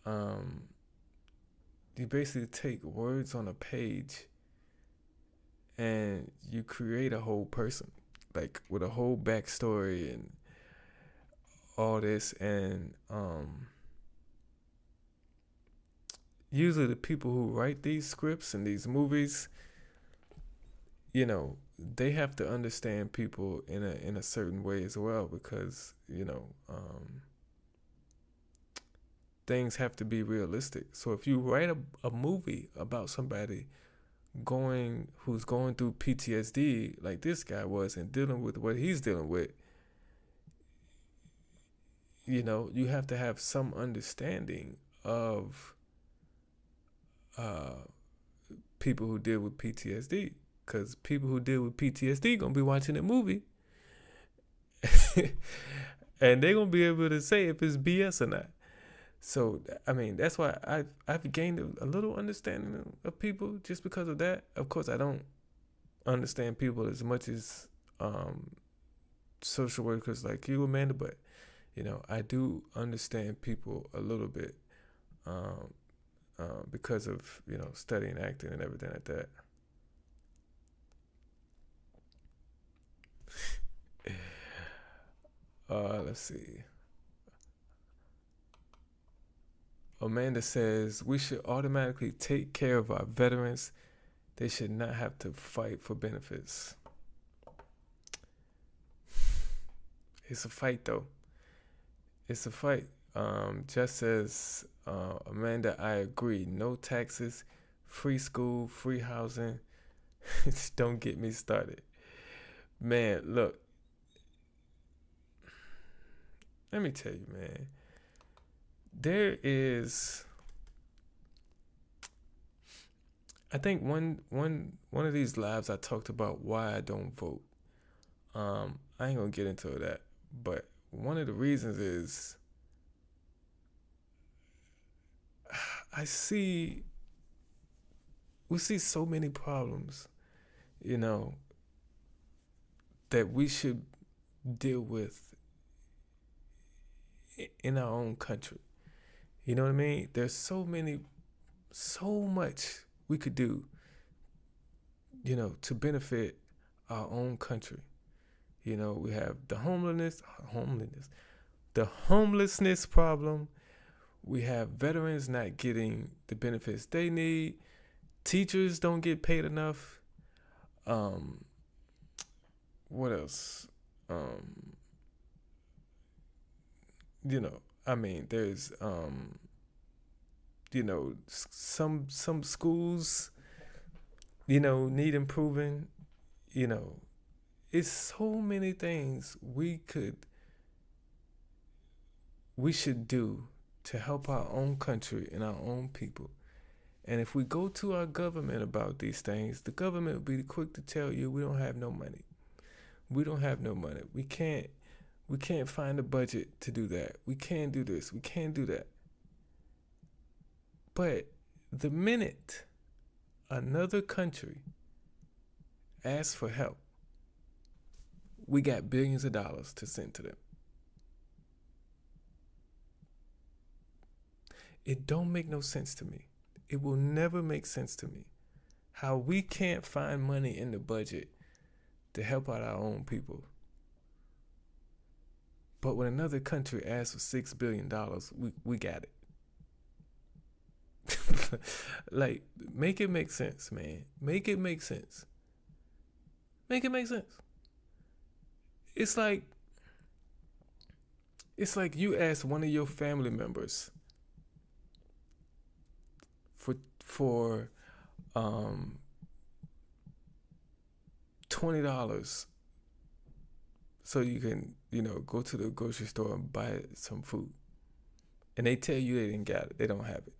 you basically take words on a page and you create a whole person, like with a whole backstory and all this. And usually the people who write these scripts and these movies, you know, they have to understand people in a certain way as well, because, you know, things have to be realistic. So if you write a movie about somebody who's going through PTSD like this guy was and dealing with what he's dealing with, you know, you have to have some understanding of people who deal with PTSD, because people who deal with PTSD gonna be watching the movie and they're gonna be able to say if it's BS or not. So, I mean, that's why I've gained a little understanding of people just because of that. Of course, I don't understand people as much as social workers like you, Amanda, but, you know, I do understand people a little bit because of, you know, studying acting and everything like that. Let's see. Amanda says, we should automatically take care of our veterans. They should not have to fight for benefits. It's a fight, though. It's a fight. Just says, Amanda, I agree. No taxes, free school, free housing. Don't get me started. Man, look. Let me tell you, man. There is, I think one of these lives I talked about why I don't vote. I ain't gonna get into that, but one of the reasons is we see so many problems, you know, that we should deal with in our own country. You know what I mean? There's so many so much we could do, to benefit our own country. We have the homelessness problem. We have veterans not getting the benefits they need. Teachers don't get paid enough. What else? There's some schools, need improving. It's so many things we should do to help our own country and our own people. And if we go to our government about these things, the government will be quick to tell you we don't have no money. We don't have no money. We can't find a budget to do that. We can't do this. We can't do that. But the minute another country asks for help, we got billions of dollars to send to them. It don't make no sense to me. It will never make sense to me how we can't find money in the budget to help out our own people. But when another country asks for $6 billion, we got it. Like, make it make sense, man. Make it make sense. Make it make sense. It's like you ask one of your family members for $20 so you can, go to the grocery store and buy some food. And they tell you they didn't got it. They don't have it.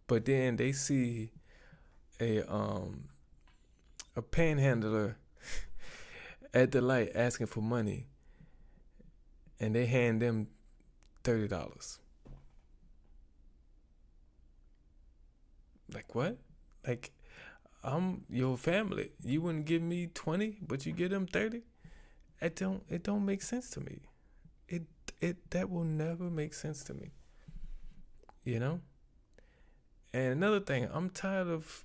But then they see a panhandler at the light asking for money, and they hand them $30. Like, what? Like, I'm your family. You wouldn't give me 20, but you give them 30? It don't make sense to me. That will never make sense to me. And another thing, I'm tired of,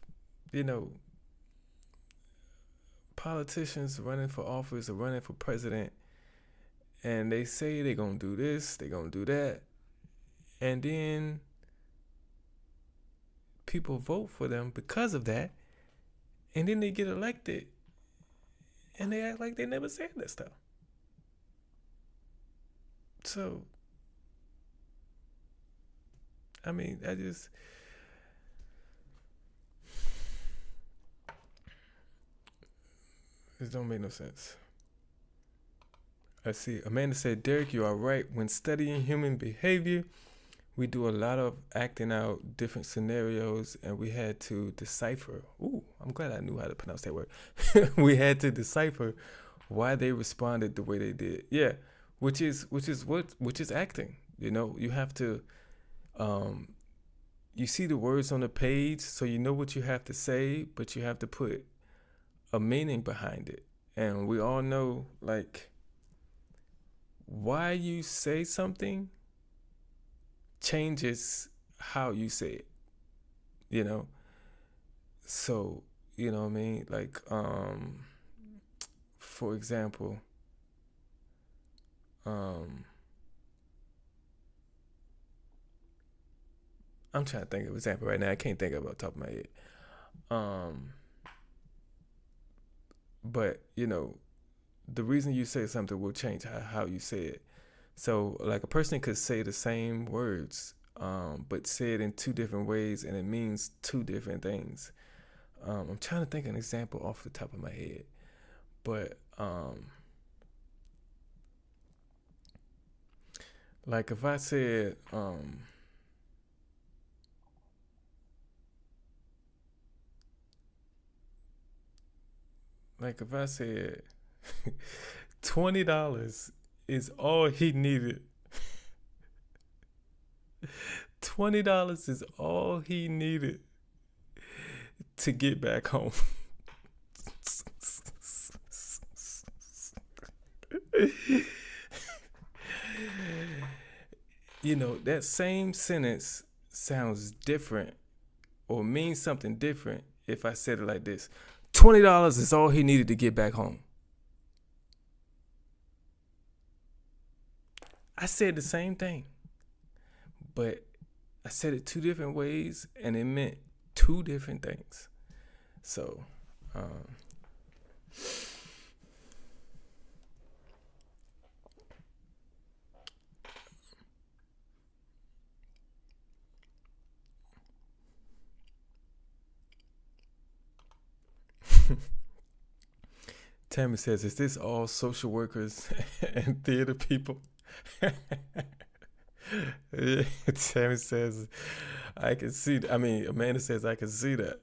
politicians running for office or running for president, and they say they're going to do this, they're going to do that, and then people vote for them because of that, and then they get elected, and they act like they never said that stuff. So, it don't make no sense. I see. Amanda said, Derrick, you are right. When studying human behavior, we do a lot of acting out different scenarios, and we had to decipher. Ooh, I'm glad I knew how to pronounce that word. We had to decipher why they responded the way they did. Yeah, which is acting. You have to. You see the words on the page, so you know what you have to say, but you have to put a meaning behind it. And we all know, like, why you say something changes how you say it, So, you know what I mean? Like, for example, I'm trying to think of an example right now. I can't think of it off the top of my head. But, the reason you say something will change how you say it. So, like, a person could say the same words, but say it in two different ways, and it means two different things. I'm trying to think of an example off the top of my head. But, like, if I said, $20 is all he needed. $20 is all he needed to get back home. that same sentence sounds different or means something different if I said it like this. $20 is all he needed to get back home. I said the same thing, but I said it two different ways and it meant two different things. So, Tammy says, is this all social workers and theater people? Yeah, Tammy says, I can see, Amanda says, I can see that.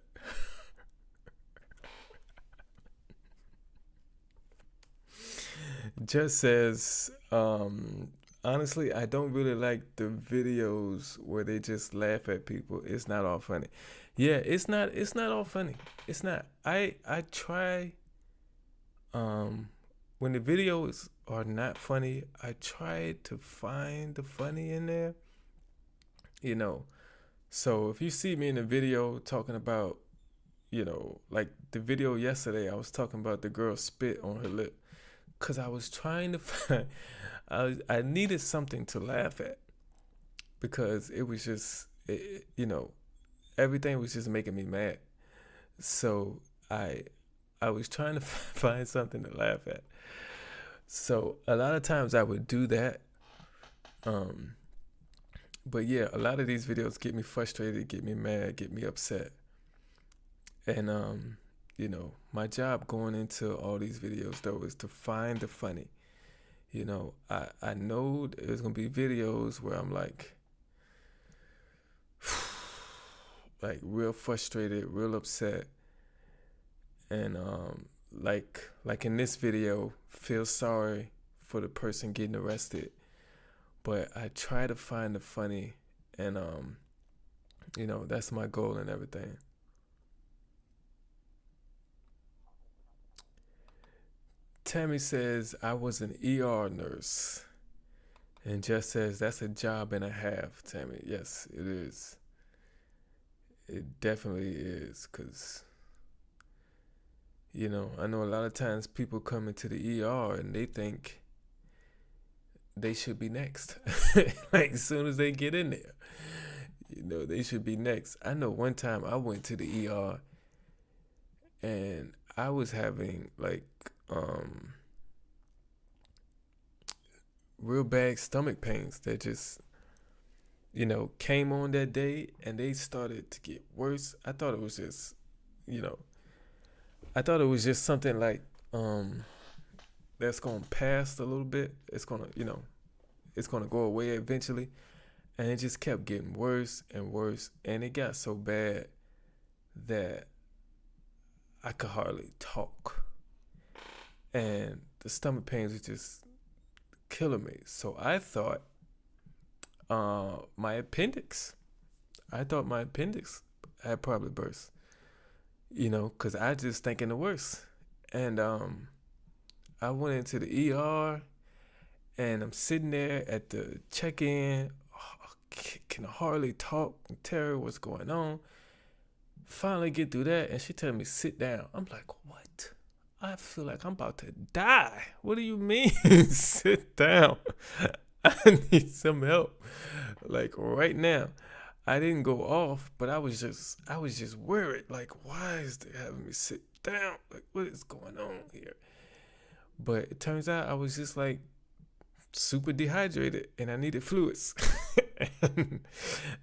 Just says, honestly, I don't really like the videos where they just laugh at people. It's not all funny. Yeah, it's not all funny. It's not. I try, when the videos are not funny, I try to find the funny in there. So if you see me in a video talking about, like the video yesterday, I was talking about the girl spit on her lip. Because I was trying to find, I needed something to laugh at. Because it was just, everything was just making me mad. So I was trying to find something to laugh at. So a lot of times I would do that. But yeah, a lot of these videos get me frustrated, get me mad, get me upset. And, my job going into all these videos, though, is to find the funny. I know there's going to be videos where I'm like real frustrated, real upset. And like in this video, feel sorry for the person getting arrested. But I try to find the funny, and that's my goal and everything. Tammy says, I was an ER nurse. And Jess says, that's a job and a half, Tammy. Yes, it is. It definitely is, because, I know a lot of times people come into the ER and they think they should be next. Like, as soon as they get in there, they should be next. I know one time I went to the ER and I was having, real bad stomach pains that just, came on that day, and they started to get worse. I thought it was just, something like, that's going to pass a little bit. It's going to, it's going to go away eventually. And it just kept getting worse and worse. And it got so bad that I could hardly talk. And the stomach pains were just killing me. So I thought my appendix had probably burst. Because I just thinking the worst. And I went into the ER, and I'm sitting there at the check-in. Can hardly talk and tell her what's going on. Finally get through that, and she tell me sit down. I'm like, what? I feel like I'm about to die. What do you mean sit down? I need some help. Like right now. I didn't go off, but I was just worried. Like, why is they having me sit down? Like, what is going on here? But it turns out I was just like super dehydrated and I needed fluids.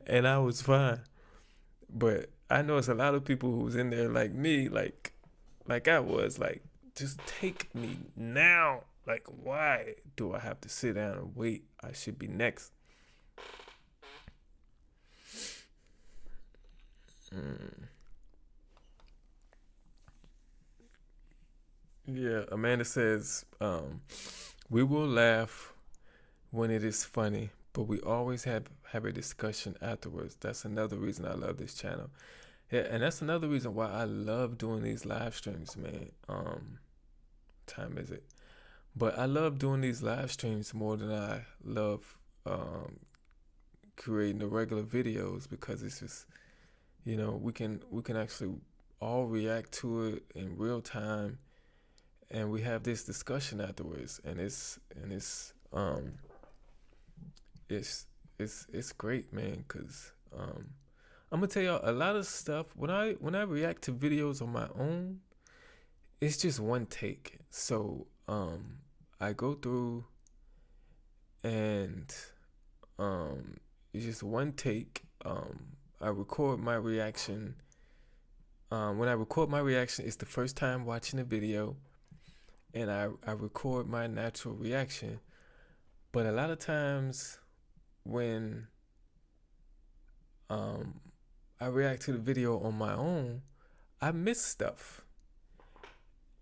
and I was fine. But I know it's a lot of people who's in there like me, like I was, like, just take me now. Like, why do I have to sit down and wait? I should be next. Yeah, Amanda says, we will laugh when it is funny, but we always have a discussion afterwards. That's another reason I love this channel. Yeah, and that's another reason why I love doing these live streams, man. Time is it? But I love doing these live streams more than I love creating the regular videos, because it's just, we can actually all react to it in real time, and we have this discussion afterwards, and it's great, man, because I'm gonna tell y'all a lot of stuff when I react to videos on my own, it's just one take. So I go through and it's just one take. I record my reaction. When I record my reaction, it's the first time watching the video, and I record my natural reaction. But a lot of times when I react to the video on my own, I miss stuff.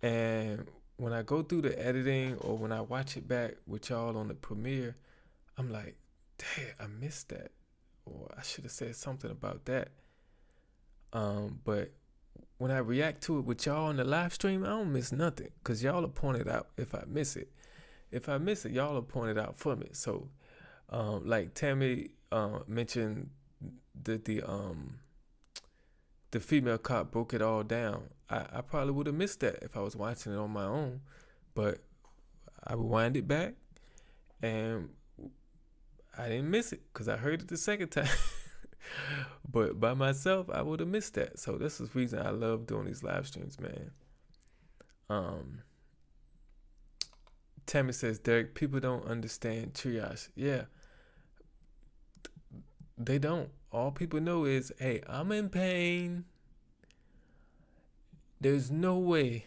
And when I go through the editing or when I watch it back with y'all on the premiere, I'm like, damn, I missed that. Or I should have said something about that. But when I react to it with y'all on the live stream, I don't miss nothing, because y'all will point it out if I miss it. If I miss it, y'all will point it out for me. So, like Tammy mentioned that the female cop broke it all down. I probably would have missed that if I was watching it on my own, but I rewind it back, and I didn't miss it because I heard it the second time. But by myself, I would have missed that. So this is the reason I love doing these live streams, man. Tammy says, Derrick, people don't understand triage. Yeah, they don't. All people know is, hey, I'm in pain. There's no way.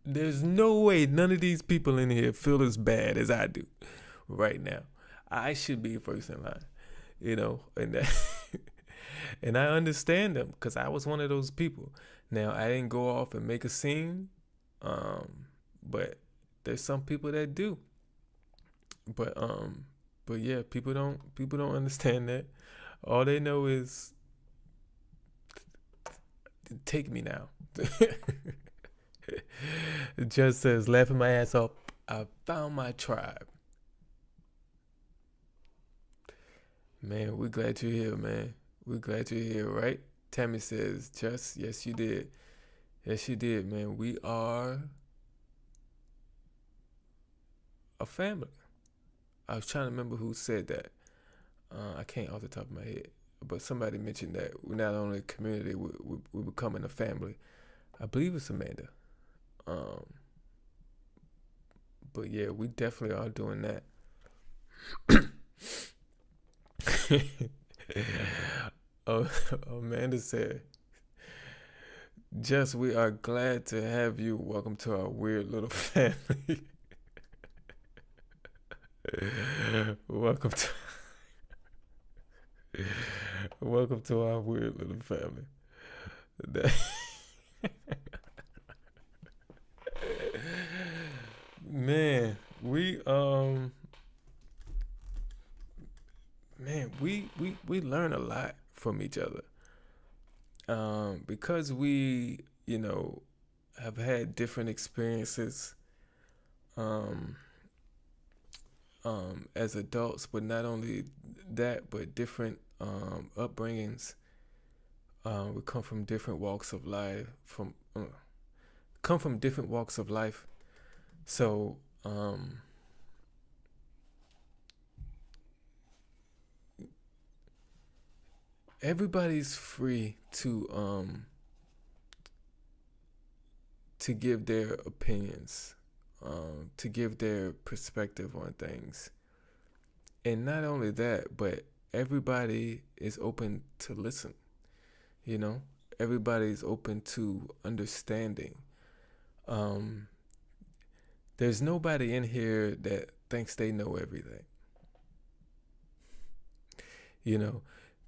There's no way none of these people in here feel as bad as I do right now. I should be first in line, and that, and I understand them, because I was one of those people. Now, I didn't go off and make a scene, but there's some people that do. But yeah, people don't understand that. All they know is, take me now. It just says, laughing my ass off, I found my tribe. Man, we're glad you're here, man. We're glad you're here, right? Tammy says, just, yes, you did. Yes, you did, man. We are a family. I was trying to remember who said that. I can't off the top of my head. But somebody mentioned that we're not only a community, we're becoming a family. I believe it's Amanda. But yeah, we definitely are doing that. Amanda said, Jess, we are glad to have you. Welcome to our weird little family. Welcome to our weird little family. Man, we learn a lot from each other. Because we, have had different experiences as adults, but not only that, but different upbringings. We come from different walks of life. So everybody's free to give their opinions, to give their perspective on things. And not only that, but everybody is open to listen. Everybody's open to understanding. There's nobody in here that thinks they know everything.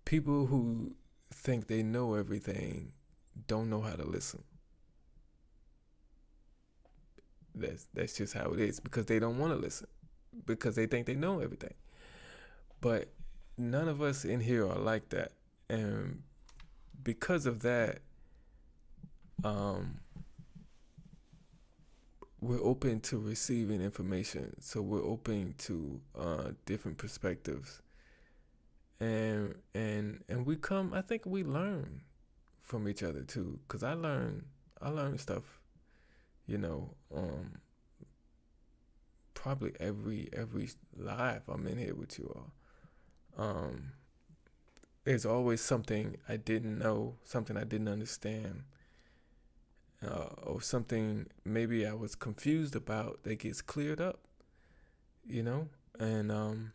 People who think they know everything don't know how to listen. That's just how it is, because they don't want to listen, because they think they know everything. But none of us in here are like that. And because of that, we're open to receiving information. So we're open to different perspectives. and we come. I think we learn from each other too, cause I learn stuff, you know, probably every live I'm in here with you all. There's always something I didn't know, something I didn't understand, or something maybe I was confused about that gets cleared up, you know, and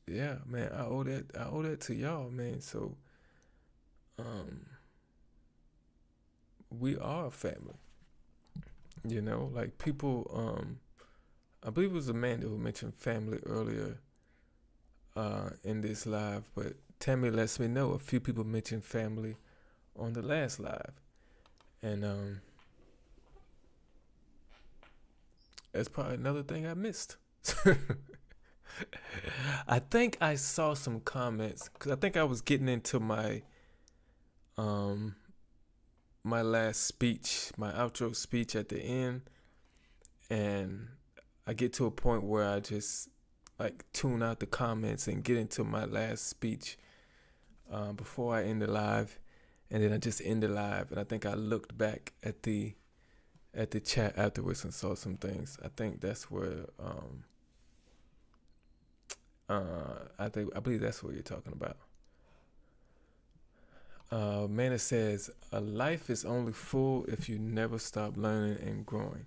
yeah, man, I owe that to y'all, man. So we are a family, you know, like people. I believe it was Amanda who mentioned family earlier in this live, but Tammy lets me know a few people mentioned family on the last live, and that's probably another thing I missed. I think I saw some comments because I think I was getting into my my last speech, my outro speech at the end, and I get to a point where I just like tune out the comments and get into my last speech before I end the live, and then I just end the live. And I think I looked back at the chat afterwards and saw some things. I think that's where I believe that's what you're talking about. Mana says, a life is only full if you never stop learning and growing.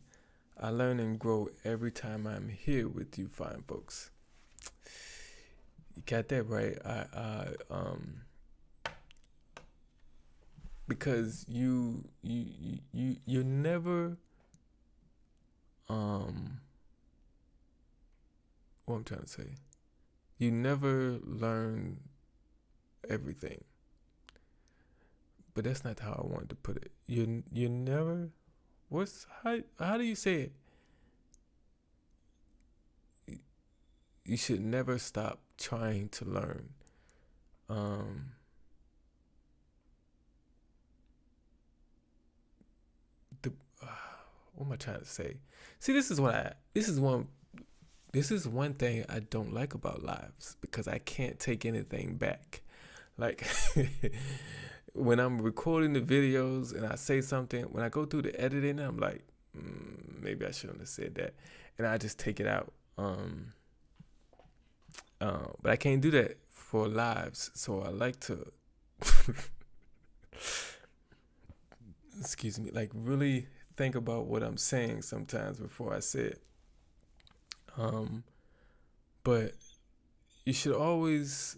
I learn and grow every time I'm here with you fine folks. You got that right. Because you're never what I'm trying to say. You never learn everything. But that's not how I wanted to put it. You never how do you say it? You should never stop trying to learn. What am I trying to say? See, this is one thing I don't like about lives, because I can't take anything back. Like when I'm recording the videos and I say something, when I go through the editing, I'm like, maybe I shouldn't have said that, and I just take it out. But I can't do that for lives, so I like to excuse me, like really think about what I'm saying sometimes before I say it. But you should always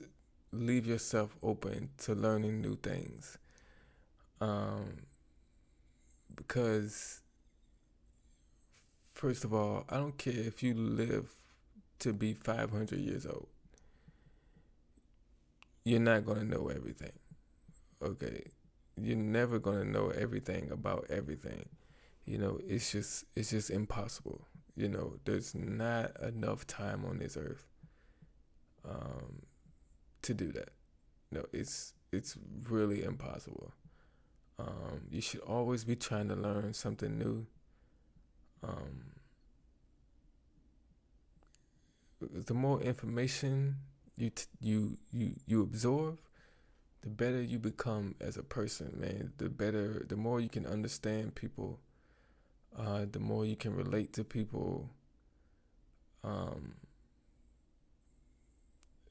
leave yourself open to learning new things. Because first of all, I don't care if you live to be 500 years old. You're not going to know everything. Okay? You're never going to know everything about everything. You know, it's just impossible. You know, there's not enough time on this earth to do that. No, it's really impossible. You should always be trying to learn something new. The more information you absorb, the better you become as a person, man. The more you can understand people, the more you can relate to people.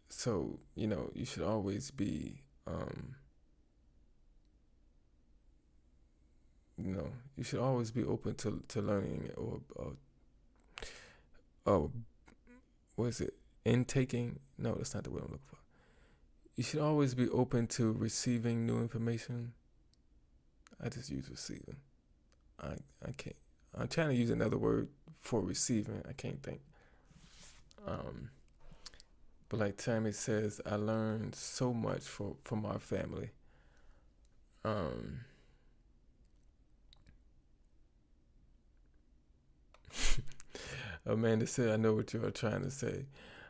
So, you know, you should always be, you should always be open to learning or what is it? Intaking? No, that's not the word I'm looking for. You should always be open to receiving new information. I just use receiving. I can't. I'm trying to use another word for receiving. I can't think. But like Tammy says, I learned so much from our family. Amanda said, I know what you are trying to say.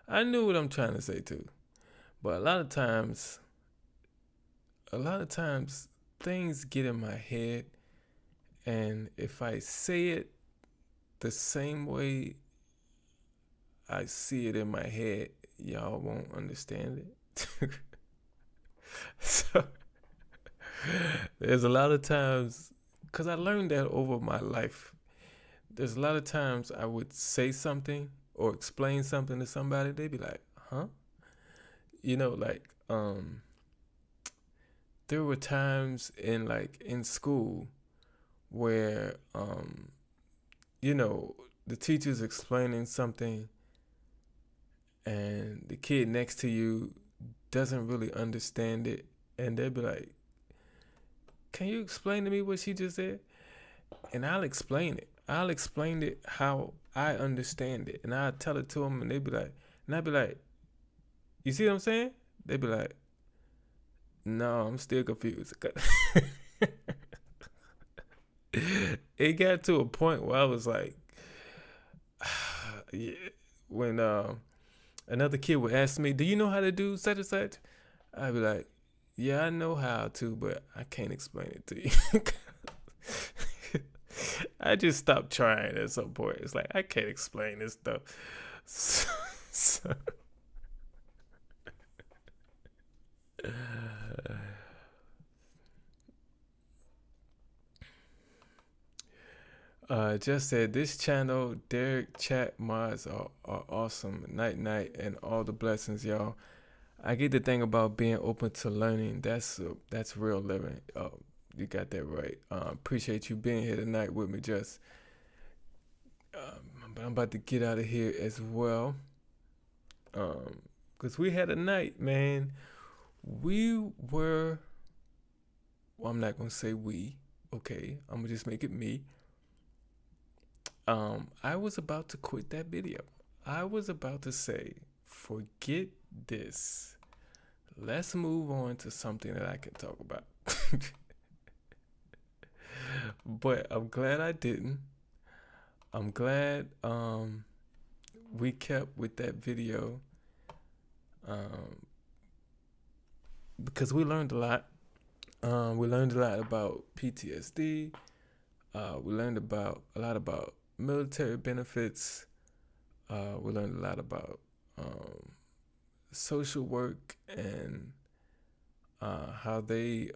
I knew what I'm trying to say too. But a lot of times things get in my head, and if I say it the same way I see it in my head, y'all won't understand it. So there's a lot of times, because I learned that over my life, there's a lot of times I would say something or explain something to somebody, they'd be like, huh? You know, like, there were times in school where, you know, the teacher's explaining something and the kid next to you doesn't really understand it, and they'll be like, can you explain to me what she just said? And I'll explain it. I'll explain it how I understand it, and I'll tell it to them, and they'd be like, and I'd be like, you see what I'm saying? They'd be like, no, I'm still confused. It got to a point where I was like, yeah, when another kid would ask me, do you know how to do such and such? I'd be like, yeah, I know how to, but I can't explain it to you. I just stopped trying at some point. It's like, I can't explain this stuff. Just said, this channel, Derrick chat mods are awesome. Night, and all the blessings, y'all. I get the thing about being open to learning. That's real living. You got that right. Appreciate you being here tonight with me, Just. But I'm about to get out of here as well. Because we had a night, man. Well, I'm not going to say we. Okay, I'm going to just make it me. I was about to quit that video. I was about to say, forget this. Let's move on to something that I can talk about. But I'm glad I didn't. I'm glad we kept with that video, because we learned a lot. We learned a lot about PTSD. We learned a lot about military benefits. We learned a lot about social work and how they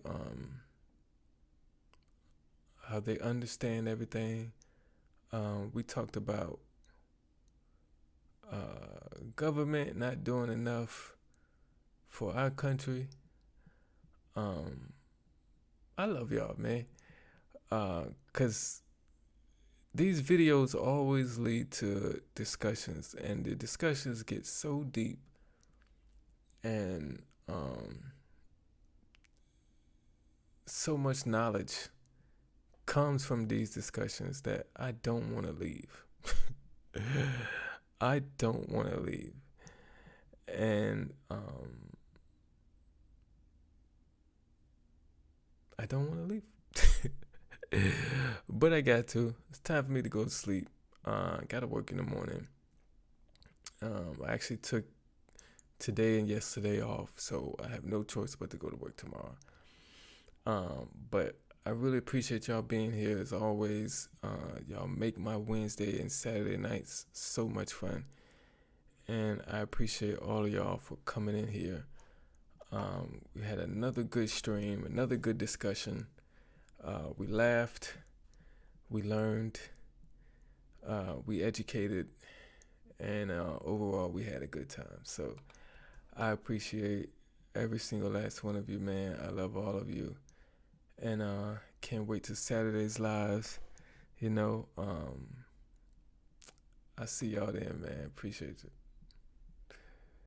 understand everything. We talked about government not doing enough for our country. I love y'all, man, because these videos always lead to discussions, and the discussions get so deep, and so much knowledge comes from these discussions that I don't want to leave. I don't want to leave. And I don't want to leave. But I got to. It's time for me to go to sleep. I got to work in the morning. I actually took today and yesterday off, so I have no choice but to go to work tomorrow. But I really appreciate y'all being here as always. Y'all make my Wednesday and Saturday nights so much fun. And I appreciate all of y'all for coming in here. We had another good stream, another good discussion. We laughed, we learned, we educated, and overall we had a good time. So I appreciate every single last one of you, man. I love all of you. And can't wait to Saturday's lives. You know, I see y'all there, man. Appreciate you.